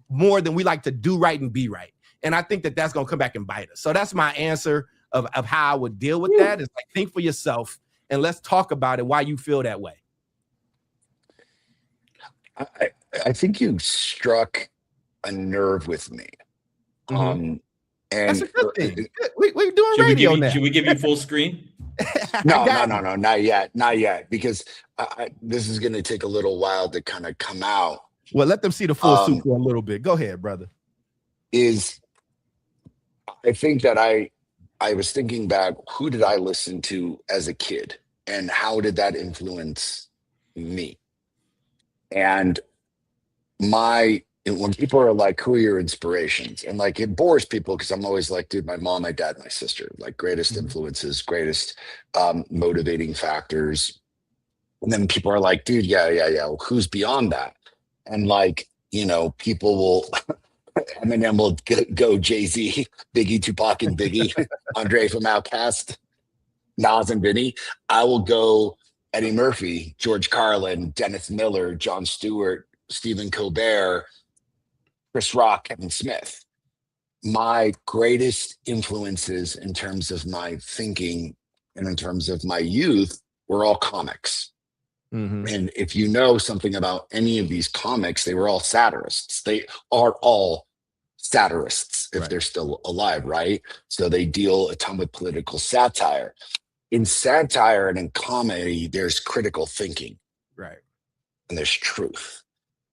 more than we like to do right and be right. And I think that that's going to come back and bite us. So that's my answer of how I would deal with that. Is like, think for yourself and let's talk about it, why you feel that way. I think you struck a nerve with me. And that's a good thing. We're doing radio now. Should we give you full screen? No, not yet, because this is going to take a little while to kind of come out. Well, let them see the full suit for a little bit. Go ahead, brother. I think that I was thinking back, who did I listen to as a kid, and how did that influence me? And when people are like, who are your inspirations? And like, it bores people because I'm always like, dude, my mom, my dad, my sister, like greatest influences, greatest motivating factors. And then people are like, dude, yeah. Well, who's beyond that? And like, you know, people will, Eminem will go Jay-Z, Biggie, Tupac and Biggie, Andre from Outkast, Nas and Vinny. I will go Eddie Murphy, George Carlin, Dennis Miller, Jon Stewart, Stephen Colbert, Chris Rock, Kevin Smith. My greatest influences in terms of my thinking and in terms of my youth were all comics. And if you know something about any of these comics, they were all satirists. They are all satirists if they're still alive, right? So they deal a ton with political satire. In satire and in comedy, there's critical thinking. Right. And there's truth.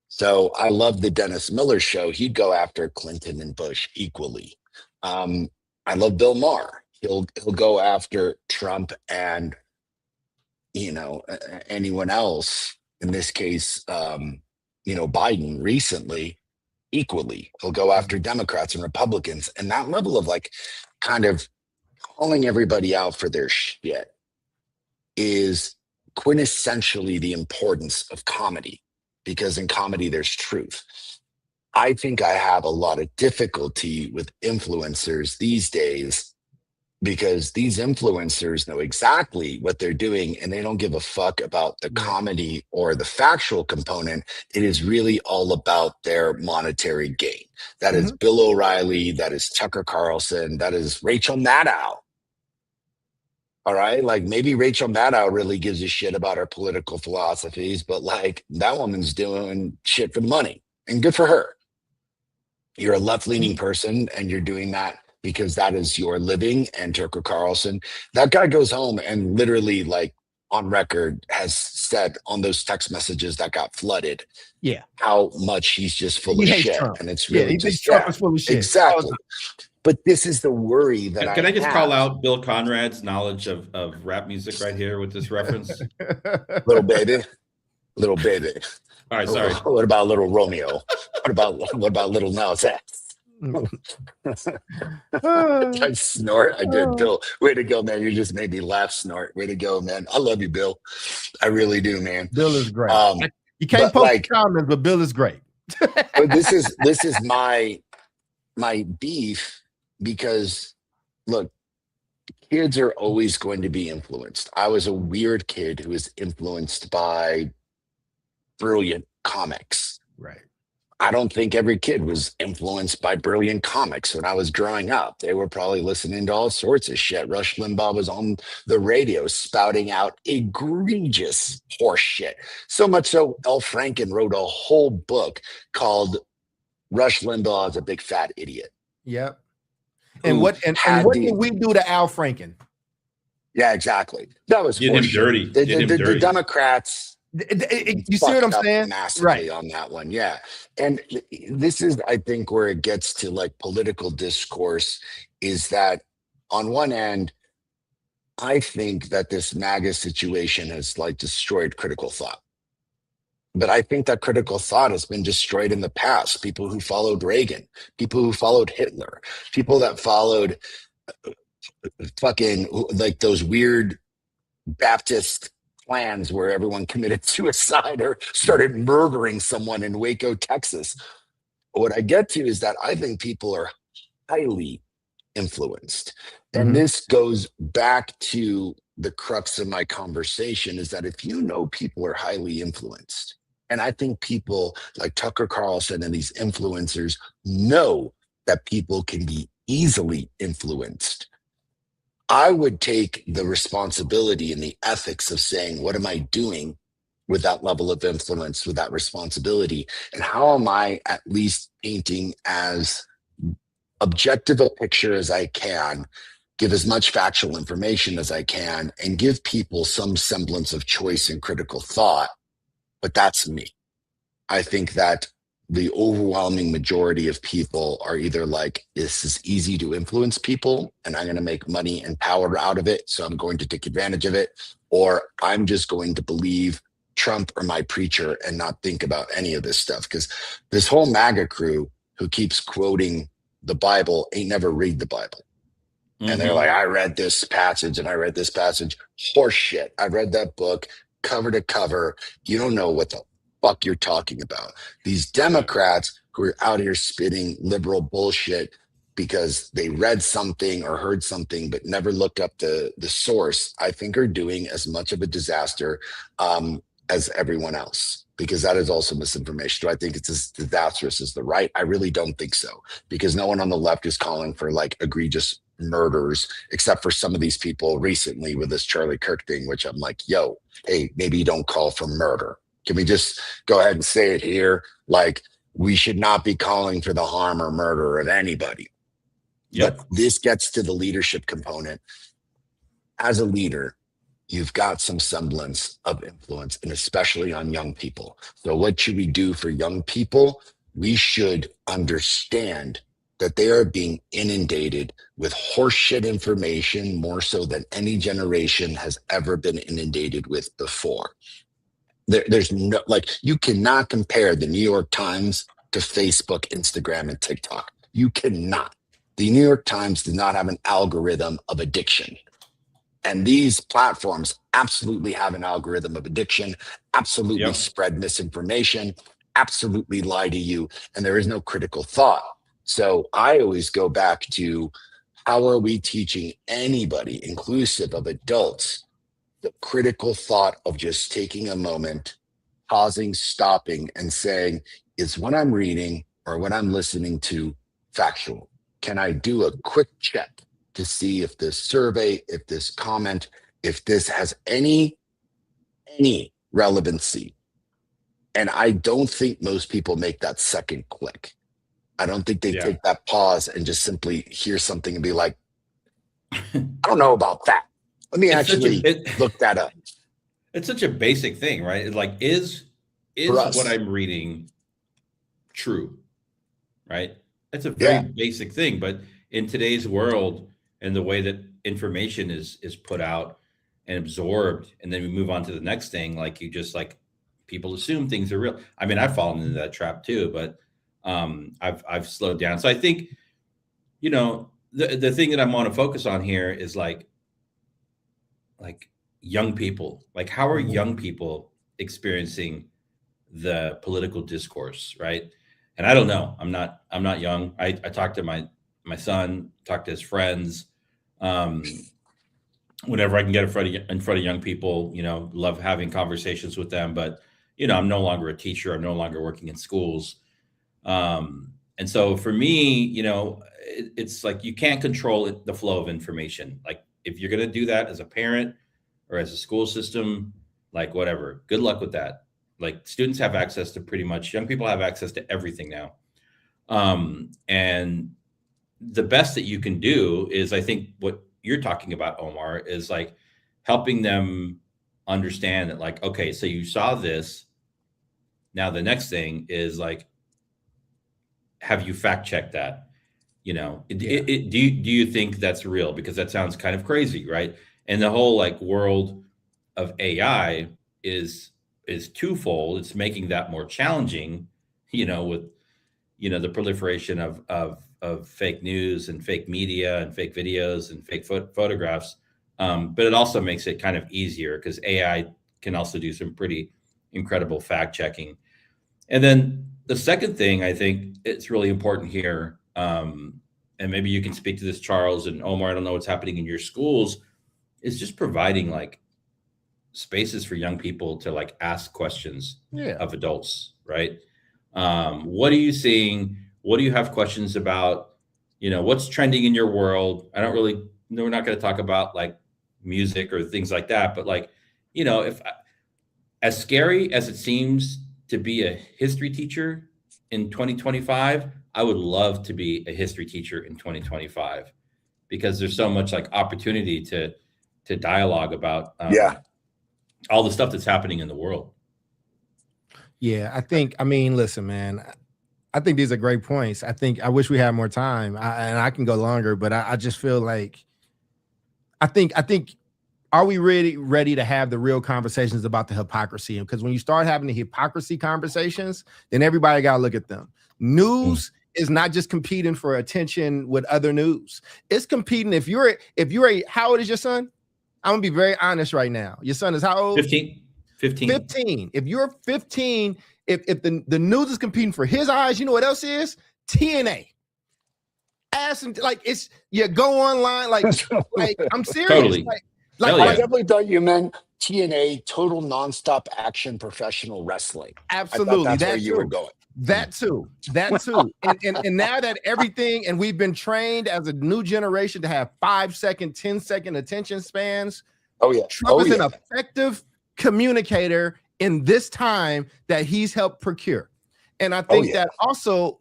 So I love the Dennis Miller show. He'd go after Clinton and Bush equally. I love Bill Maher. He'll go after Trump and, you know, anyone else. In this case, you know, Biden recently equally. He'll go after Democrats and Republicans. And that level of like kind of calling everybody out for their shit is quintessentially the importance of comedy, because in comedy there's truth. I think I have a lot of difficulty with influencers these days because these influencers know exactly what they're doing and they don't give a fuck about the comedy or the factual component. It is really all about their monetary gain. That is Bill O'Reilly, that is Tucker Carlson, that is Rachel Maddow. All right. Like maybe Rachel Maddow really gives a shit about our political philosophies, but like that woman's doing shit for the money, and good for her. You're a left-leaning person and you're doing that because that is your living. And Tucker Carlson, that guy goes home and literally like on record has said on those text messages that got flooded, how much he's just full of shit. Trump. And it's really just Trump is full of shit. Exactly. But this is the worry that Can I just call out Bill Conrad's knowledge of rap music right here with this reference? Little baby. All right, sorry. What about Little Romeo? What about Little Nas X? I snort. I did, Bill. Way to go, man. You just made me laugh, snort. Way to go, man. I love you, Bill. I really do, man. Bill is great. You can't post like, comments, but Bill is great. But this is my beef, because look, kids are always going to be influenced. I was a weird kid who was influenced by brilliant comics. Right. I don't think every kid was influenced by brilliant comics when I was growing up. They were probably listening to all sorts of shit. Rush Limbaugh was on the radio spouting out egregious horse shit. So much so, L. Franken wrote a whole book called Rush Limbaugh is a Big Fat Idiot. Yep. And what did we do to Al Franken? Yeah, exactly. That was did him dirty. The Democrats. You see what I'm saying? Massively Right on that one. Yeah. And this is, I think, where it gets to like political discourse is that on one end, I think that this MAGA situation has like destroyed critical thought. But I think that critical thought has been destroyed in the past. People who followed Reagan, people who followed Hitler, people that followed fucking like those weird Baptist plans where everyone committed suicide or started murdering someone in Waco, Texas. What I get to is that I think people are highly influenced. And this goes back to the crux of my conversation is that if you know people are highly influenced, and I think people like Tucker Carlson and these influencers know that people can be easily influenced, I would take the responsibility and the ethics of saying, what am I doing with that level of influence, with that responsibility? And how am I at least painting as objective a picture as I can, give as much factual information as I can, and give people some semblance of choice and critical thought? But that's me. I think that the overwhelming majority of people are either like, this is easy to influence people and I'm going to make money and power out of it, so I'm going to take advantage of it, or I'm just going to believe Trump or my preacher and not think about any of this stuff. Because this whole MAGA crew who keeps quoting the Bible ain't never read the Bible. And they're like, I read this passage and I read this passage. Horse shit. I read that book cover to cover. You don't know what the fuck you're talking about. These Democrats who are out here spitting liberal bullshit because they read something or heard something but never looked up the source, I think are doing as much of a disaster as everyone else, because that is also misinformation. Do I think it's as disastrous as the right? I really don't think so, because no one on the left is calling for like egregious murders, except for some of these people recently with this Charlie Kirk thing, which I'm like, yo, hey, maybe you don't call for murder. Can we just go ahead and say it here? Like, we should not be calling for the harm or murder of anybody. Yep. But this gets to the leadership component. As a leader, you've got some semblance of influence, and especially on young people. So what should we do for young people? We should understand that they are being inundated with horseshit information more so than any generation has ever been inundated with before. There's no, like, you cannot compare the New York Times to Facebook, Instagram, and TikTok. You cannot. The New York Times does not have an algorithm of addiction. And these platforms absolutely have an algorithm of addiction, absolutely spread misinformation, absolutely lie to you, and there is no critical thought. So I always go back to, how are we teaching anybody, inclusive of adults, the critical thought of just taking a moment, pausing, stopping, and saying, is what I'm reading or what I'm listening to factual? Can I do a quick check to see if this survey, if this comment, if this has any relevancy? And I don't think most people make that second click. I don't think they take that pause and just simply hear something and be like, I don't know about that. Let me look that up. It's such a basic thing, right? It's like, is what I'm reading true? Right? It's a very basic thing, but in today's world and the way that information is put out and absorbed, and then we move on to the next thing, like, you just, like, people assume things are real. I mean, I've fallen into that trap too, but I've slowed down. So I think, you know, the thing that I want to focus on here is like young people. Like, how are young people experiencing the political discourse, right? And I don't know. I'm not young. I talk to my son, talk to his friends. Whenever I can get in front of young people, you know, love having conversations with them. But, you know, I'm no longer a teacher. I'm no longer working in schools. And so for me, it's like you can't control the flow of information. Like if you're going to do that as a parent or as a school system, like whatever, good luck with that. Like students have access to pretty much, young people have access to everything now. And the best that you can do is, I think what you're talking about, Omar, is like helping them understand that, like, okay, so you saw this. Now the next thing is like, have you fact checked that? Do you think that's real? Because that sounds kind of crazy, right? And the whole like world of AI is twofold. It's making that more challenging, with the proliferation of fake news and fake media and fake videos and fake photographs. But it also makes it kind of easier because AI can also do some pretty incredible fact checking. And then the second thing I think it's really important here, and maybe you can speak to this, Charles and Omar, I don't know what's happening in your schools, is just providing like spaces for young people to like ask questions of adults, right? What are you seeing? What do you have questions about? What's trending in your world? I don't really, we're not going to talk about like music or things like that, but like, if as scary as it seems to be a history teacher in 2025, I would love to be a history teacher in 2025 because there's so much like opportunity to dialogue about all the stuff that's happening in the world. Yeah, listen, man, I think these are great points. I wish we had more time, and I can go longer, but I just feel like, I think, are we really ready to have the real conversations about the hypocrisy? Because when you start having the hypocrisy conversations, then everybody got to look at them. News is not just competing for attention with other news. It's competing. If you're how old is your son? I'm gonna be very honest right now. Your son is how old? 15. If you're 15, if the news is competing for his eyes, you know what else is? TNA. Ask him, like, it's, you go online, like I'm serious. Totally. I definitely thought you meant TNA, Total Nonstop Action Professional Wrestling. Absolutely. That's where you were going. That too. And now that everything, and we've been trained as a new generation to have 5-second, 10-second attention spans. Oh yeah. Trump is an effective communicator in this time that he's helped procure. And I think that also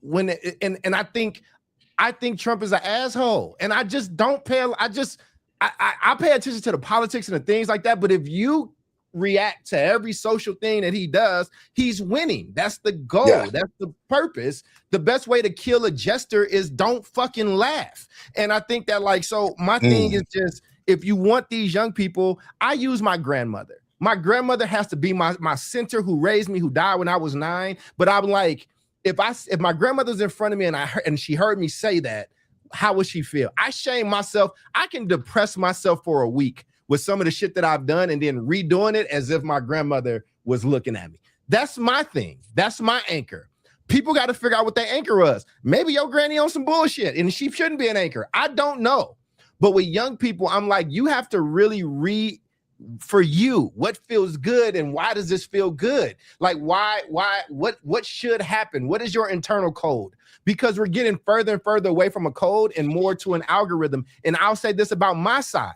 I think Trump is an asshole. And I just don't pay, I pay attention to the politics and the things like that. But if you react to every social thing that he does, he's winning. That's the goal. Yeah. That's the purpose. The best way to kill a jester is don't fucking laugh. And I think that, like, so my thing is just, if you want these young people, I use my grandmother. My grandmother has to be my center, who raised me, who died when I was 9. But I'm like, if my grandmother's in front of me and she heard me say that, how would she feel? I shame myself. I can depress myself for a week with some of the shit that I've done and then redoing it as if my grandmother was looking at me. That's my thing. That's my anchor. People got to figure out what their anchor was. Maybe your granny on some bullshit and she shouldn't be an anchor. I don't know. But with young people, I'm like, you have to really read for you what feels good and why does this feel good? Like, what should happen? What is your internal code? Because we're getting further and further away from a code and more to an algorithm. And I'll say this about my side.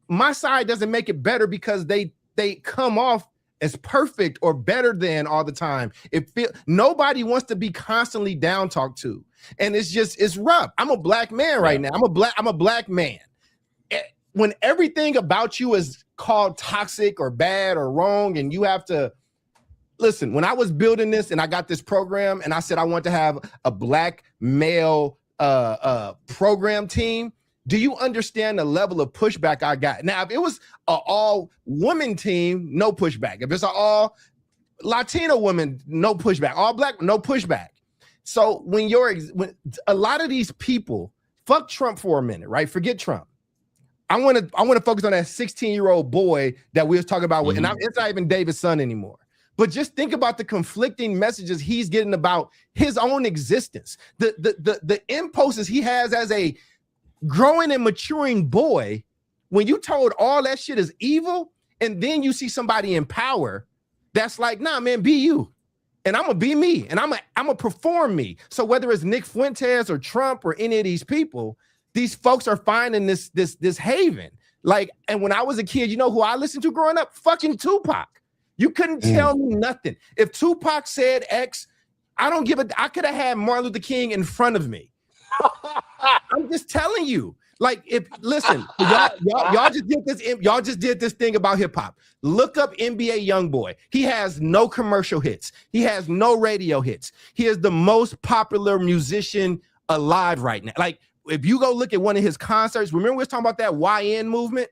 My side doesn't make it better because they come off as perfect or better than all the time. Nobody wants to be constantly down talked to. And it's rough. I'm a black man right now. I'm a black man. When everything about you is called toxic or bad or wrong, and you have to listen, when I was building this and I got this program and I said I want to have a black male program team, do you understand the level of pushback I got? Now, if it was an all-woman team, no pushback. If it's an all-Latino woman, no pushback. All black, no pushback. So when a lot of these people, fuck Trump for a minute, right? Forget Trump. I want to focus on that 16-year-old boy that we was talking about, and it's not even David's son anymore. But just think about the conflicting messages he's getting about his own existence, the impulses he has as a growing and maturing boy. When you told all that shit is evil, and then you see somebody in power, that's like, nah, man, be you. and I'm gonna be me, and I'm gonna perform me. So whether it's Nick Fuentes or Trump or any of these people, these folks are finding this haven. Like, and when I was a kid, you know who I listened to growing up? Fucking Tupac. You couldn't tell me nothing. If Tupac said X, I don't give a. I could have had Martin Luther King in front of me. I'm just telling you. Like, if listen, y'all just did this. Y'all just did this thing about hip hop. Look up NBA YoungBoy. He has no commercial hits. He has no radio hits. He is the most popular musician alive right now. Like, if you go look at one of his concerts, remember we was talking about that YN movement?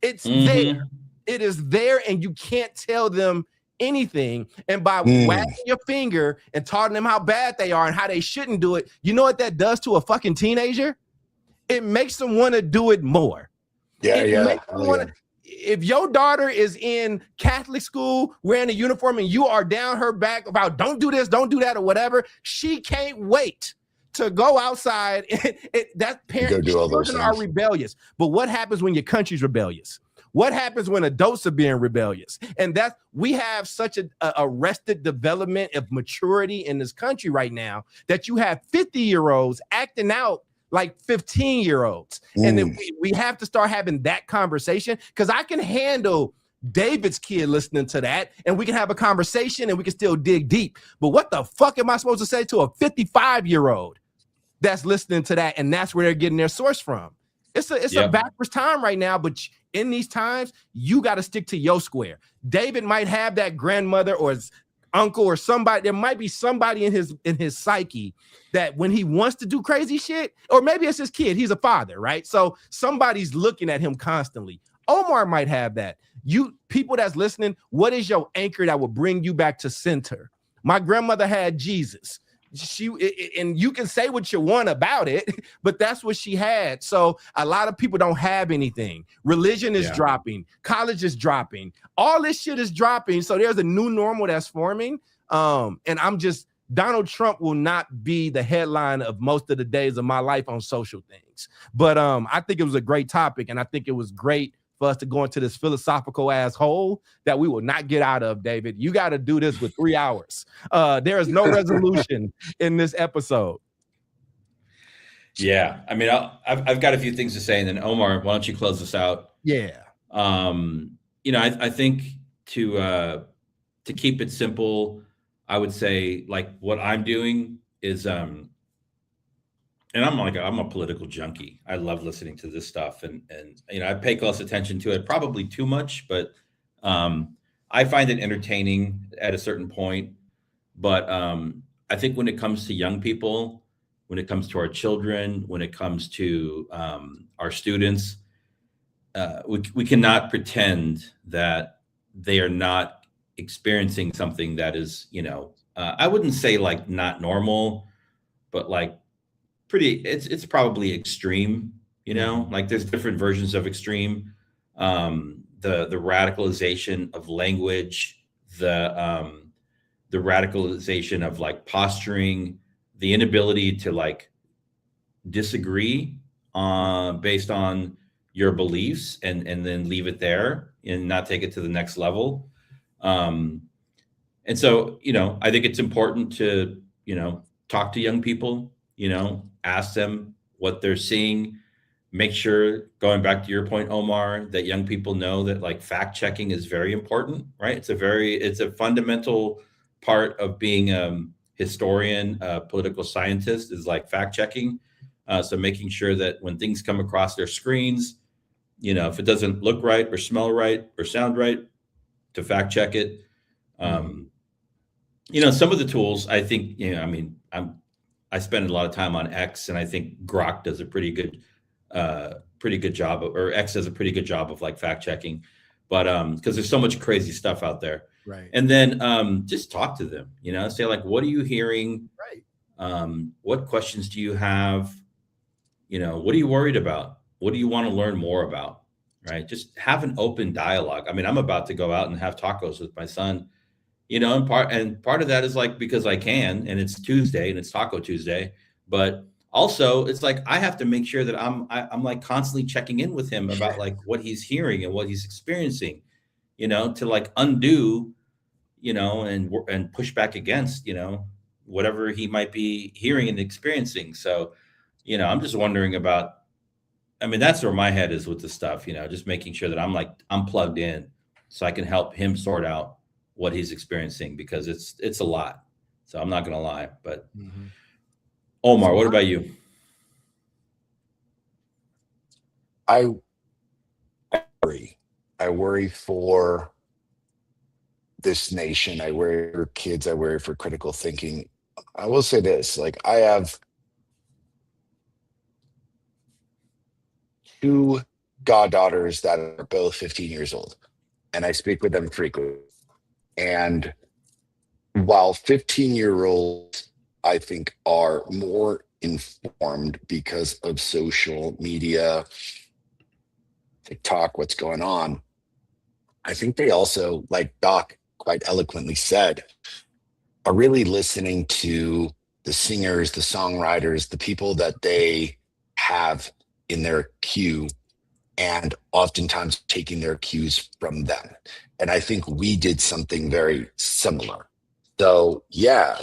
It's there. It is there, and you can't tell them anything. And by wagging your finger and telling them how bad they are and how they shouldn't do it, you know what that does to a fucking teenager? It makes them want to do it more. If your daughter is in Catholic school wearing a uniform and you are down her back about don't do this, don't do that, or whatever, she can't wait to go outside. That parents are rebellious. But what happens when your country's rebellious? What happens when adults are being rebellious? And that's, we have such a arrested development of maturity in this country right now that you have 50-year-olds acting out like 15-year-olds. And then we have to start having that conversation, because I can handle David's kid listening to that and we can have a conversation and we can still dig deep. But what the fuck am I supposed to say to a 55-year-old that's listening to that, and that's where they're getting their source from? It's a backwards time right now, but in these times, you got to stick to your square. David might have that grandmother or his uncle or somebody. There might be somebody in his psyche that when he wants to do crazy shit, or maybe it's his kid, he's a father, right? So somebody's looking at him constantly. Omar might have that. You people that's listening, what is your anchor that will bring you back to center? My grandmother had Jesus. And you can say what you want about it, but that's what she had. So a lot of people don't have anything. Religion is dropping. College is dropping. All this shit is dropping. So there's a new normal that's forming. And Donald Trump will not be the headline of most of the days of my life on social things. But I think it was a great topic, and I think it was great for us to go into this philosophical asshole that we will not get out of, David. You got to do this with 3 hours. There is no resolution in this episode. Yeah. I mean, I've got a few things to say, and then Omar, why don't you close this out? Yeah. I think to keep it simple, I would say, like, what I'm doing is, and I'm a political junkie. I love listening to this stuff, and I pay close attention to it, probably too much, but I find it entertaining at a certain point. But I think when it comes to young people, when it comes to our children, when it comes to our students, we cannot pretend that they are not experiencing something that is, I wouldn't say like not normal, but like it's probably extreme, like there's different versions of extreme. The radicalization of language, the radicalization of like posturing, the inability to like disagree based on your beliefs and then leave it there and not take it to the next level. And so, I think it's important to, talk to young people, ask them what they're seeing, make sure, going back to your point, Omar, that young people know that like fact checking is very important, right? It's a fundamental part of being a historian, a political scientist, is like fact checking. So making sure that when things come across their screens, if it doesn't look right or smell right or sound right, to fact check it. Some of the tools, I think, I spend a lot of time on X, and I think Grok does a pretty good job or X does a pretty good job of like fact checking, but because there's so much crazy stuff out there. Right. And then just talk to them, say like, what are you hearing? Right. What questions do you have? What are you worried about? What do you want to learn more about? Right. Just have an open dialogue. I mean, I'm about to go out and have tacos with my son, and part of that is like, because I can, and it's Tuesday and it's Taco Tuesday, but also it's like, I have to make sure that I'm like constantly checking in with him about like what he's hearing and what he's experiencing, to like undo, and push back against, whatever he might be hearing and experiencing. So, I'm just wondering about, I mean, that's where my head is with the stuff, just making sure that I'm plugged in so I can help him sort out what he's experiencing, because it's a lot. So I'm not going to lie, but Omar, what about you? I worry for this nation. I worry for kids. I worry for critical thinking. I will say this, like, I have 2 goddaughters that are both 15 years old, and I speak with them frequently. And while 15-year-olds, I think, are more informed because of social media, TikTok, what's going on, I think they also, like Doc quite eloquently said, are really listening to the singers, the songwriters, the people that they have in their queue, and oftentimes taking their cues from them. And I think we did something very similar. So yeah,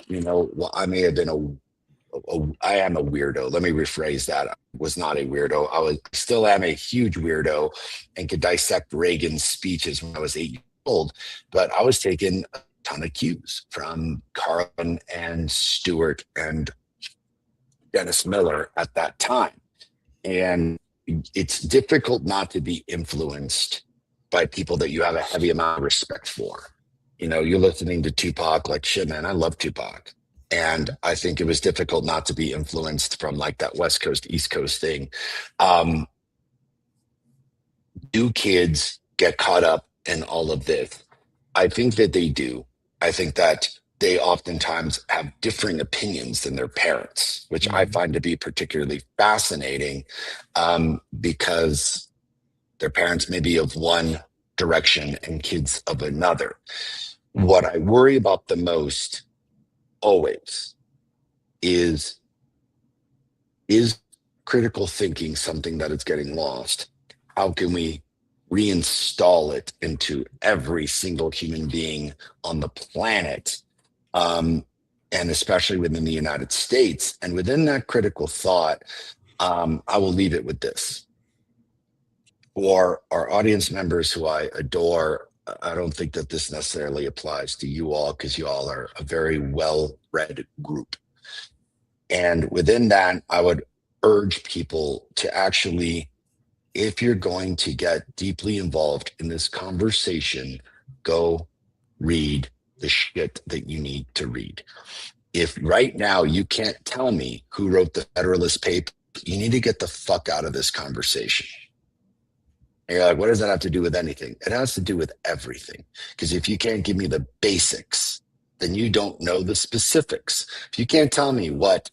I may have been I am a weirdo. Let me rephrase that. I was not a weirdo. Still am a huge weirdo and could dissect Reagan's speeches when I was 8 years old. But I was taking a ton of cues from Carlin and Stewart and Dennis Miller at that time. And it's difficult not to be influenced by people that you have a heavy amount of respect for. You're listening to Tupac, like, shit, man, I love Tupac. And I think it was difficult not to be influenced from like that West Coast, East Coast thing. Do kids get caught up in all of this? I think that they do. I think that they oftentimes have differing opinions than their parents, which I find to be particularly fascinating, because their parents may be of one direction and kids of another. What I worry about the most always is critical thinking something that is getting lost? How can we reinstall it into every single human being on the planet, and especially within the United States? And within that critical thought, I will leave it with this. For our audience members who I adore, I don't think that this necessarily applies to you all, because you all are a very well-read group. And within that, I would urge people to actually, if you're going to get deeply involved in this conversation, go read the shit that you need to read. If right now you can't tell me who wrote the Federalist Papers, you need to get the fuck out of this conversation. And you're like, what does that have to do with anything? It has to do with everything. Because if you can't give me the basics, then you don't know the specifics. If you can't tell me what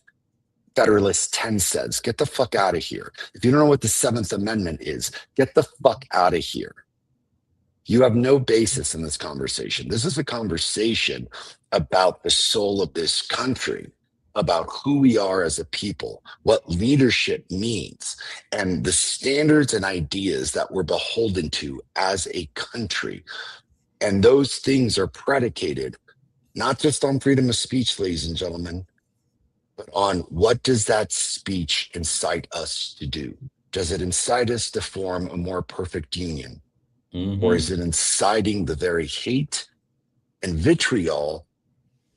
Federalist 10 says, get the fuck out of here. If you don't know what the 7th Amendment is, get the fuck out of here. You have no basis in this conversation. This is a conversation about the soul of this country, about who we are as a people, what leadership means, and the standards and ideas that we're beholden to as a country. And those things are predicated not just on freedom of speech, ladies and gentlemen, but on what does that speech incite us to do? Does it incite us to form a more perfect union? Or is it inciting the very hate and vitriol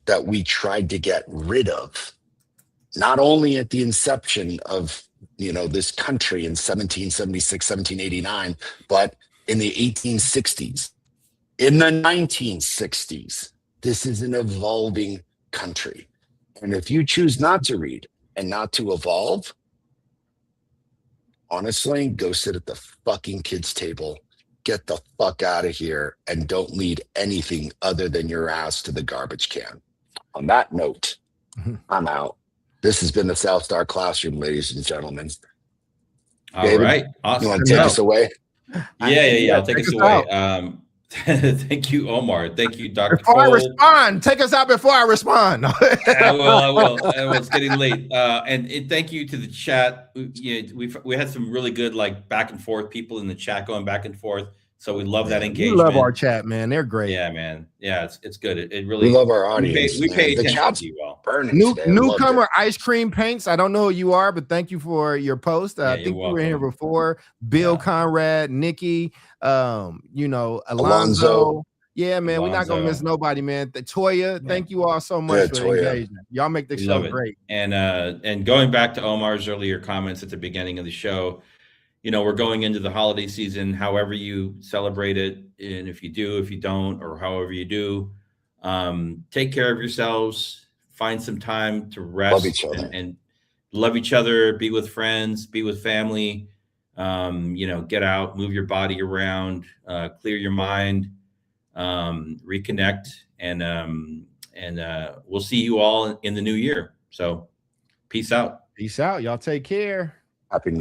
that we tried to get rid of, not only at the inception of this country in 1776, 1789, but in the 1860s, in the 1960s? This is an evolving country. And if you choose not to read and not to evolve, honestly, go sit at the fucking kids' table. Get the fuck out of here and don't lead anything other than your ass to the garbage can. On that note, I'm out. This has been the South Star Classroom, ladies and gentlemen. All David, right. Awesome. You want to take us away? Yeah. I'll take us away. Thank you, Omar. Thank you, Dr. Before Cole. I respond, take us out before I respond. I will. It's getting late. And thank you to the chat. We had some really good back and forth people in the chat going back and forth. So we love that We engagement. love our chat, man. They're great. Yeah, man. Yeah, it's good. It really. We love our audience. We pay man. The attention chat's to you all. burning today. I loved Newcomer it. Ice Cream Paints. I don't know who you are, but thank you for your post. Yeah, I you're think you were here welcome. before. Bill Yeah. Conrad, Nikki, you know, Alonzo. Alonzo. Yeah, man, we're not gonna miss Alonzo. nobody, man. Toya, Yeah. thank you all so much Yeah, for Toya. the engagement. Y'all make the We show love it. great. And going back to Omar's earlier comments at the beginning of the show, you know, we're going into the holiday season, however you celebrate it. And if you do, if you don't, or however you do, take care of yourselves, find some time to rest Love each other. and love each other, be with friends, be with family, you know, get out, move your body around, clear your mind, reconnect, and we'll see you all in the new year. So peace out. Peace out. Y'all take care. Happy New Year.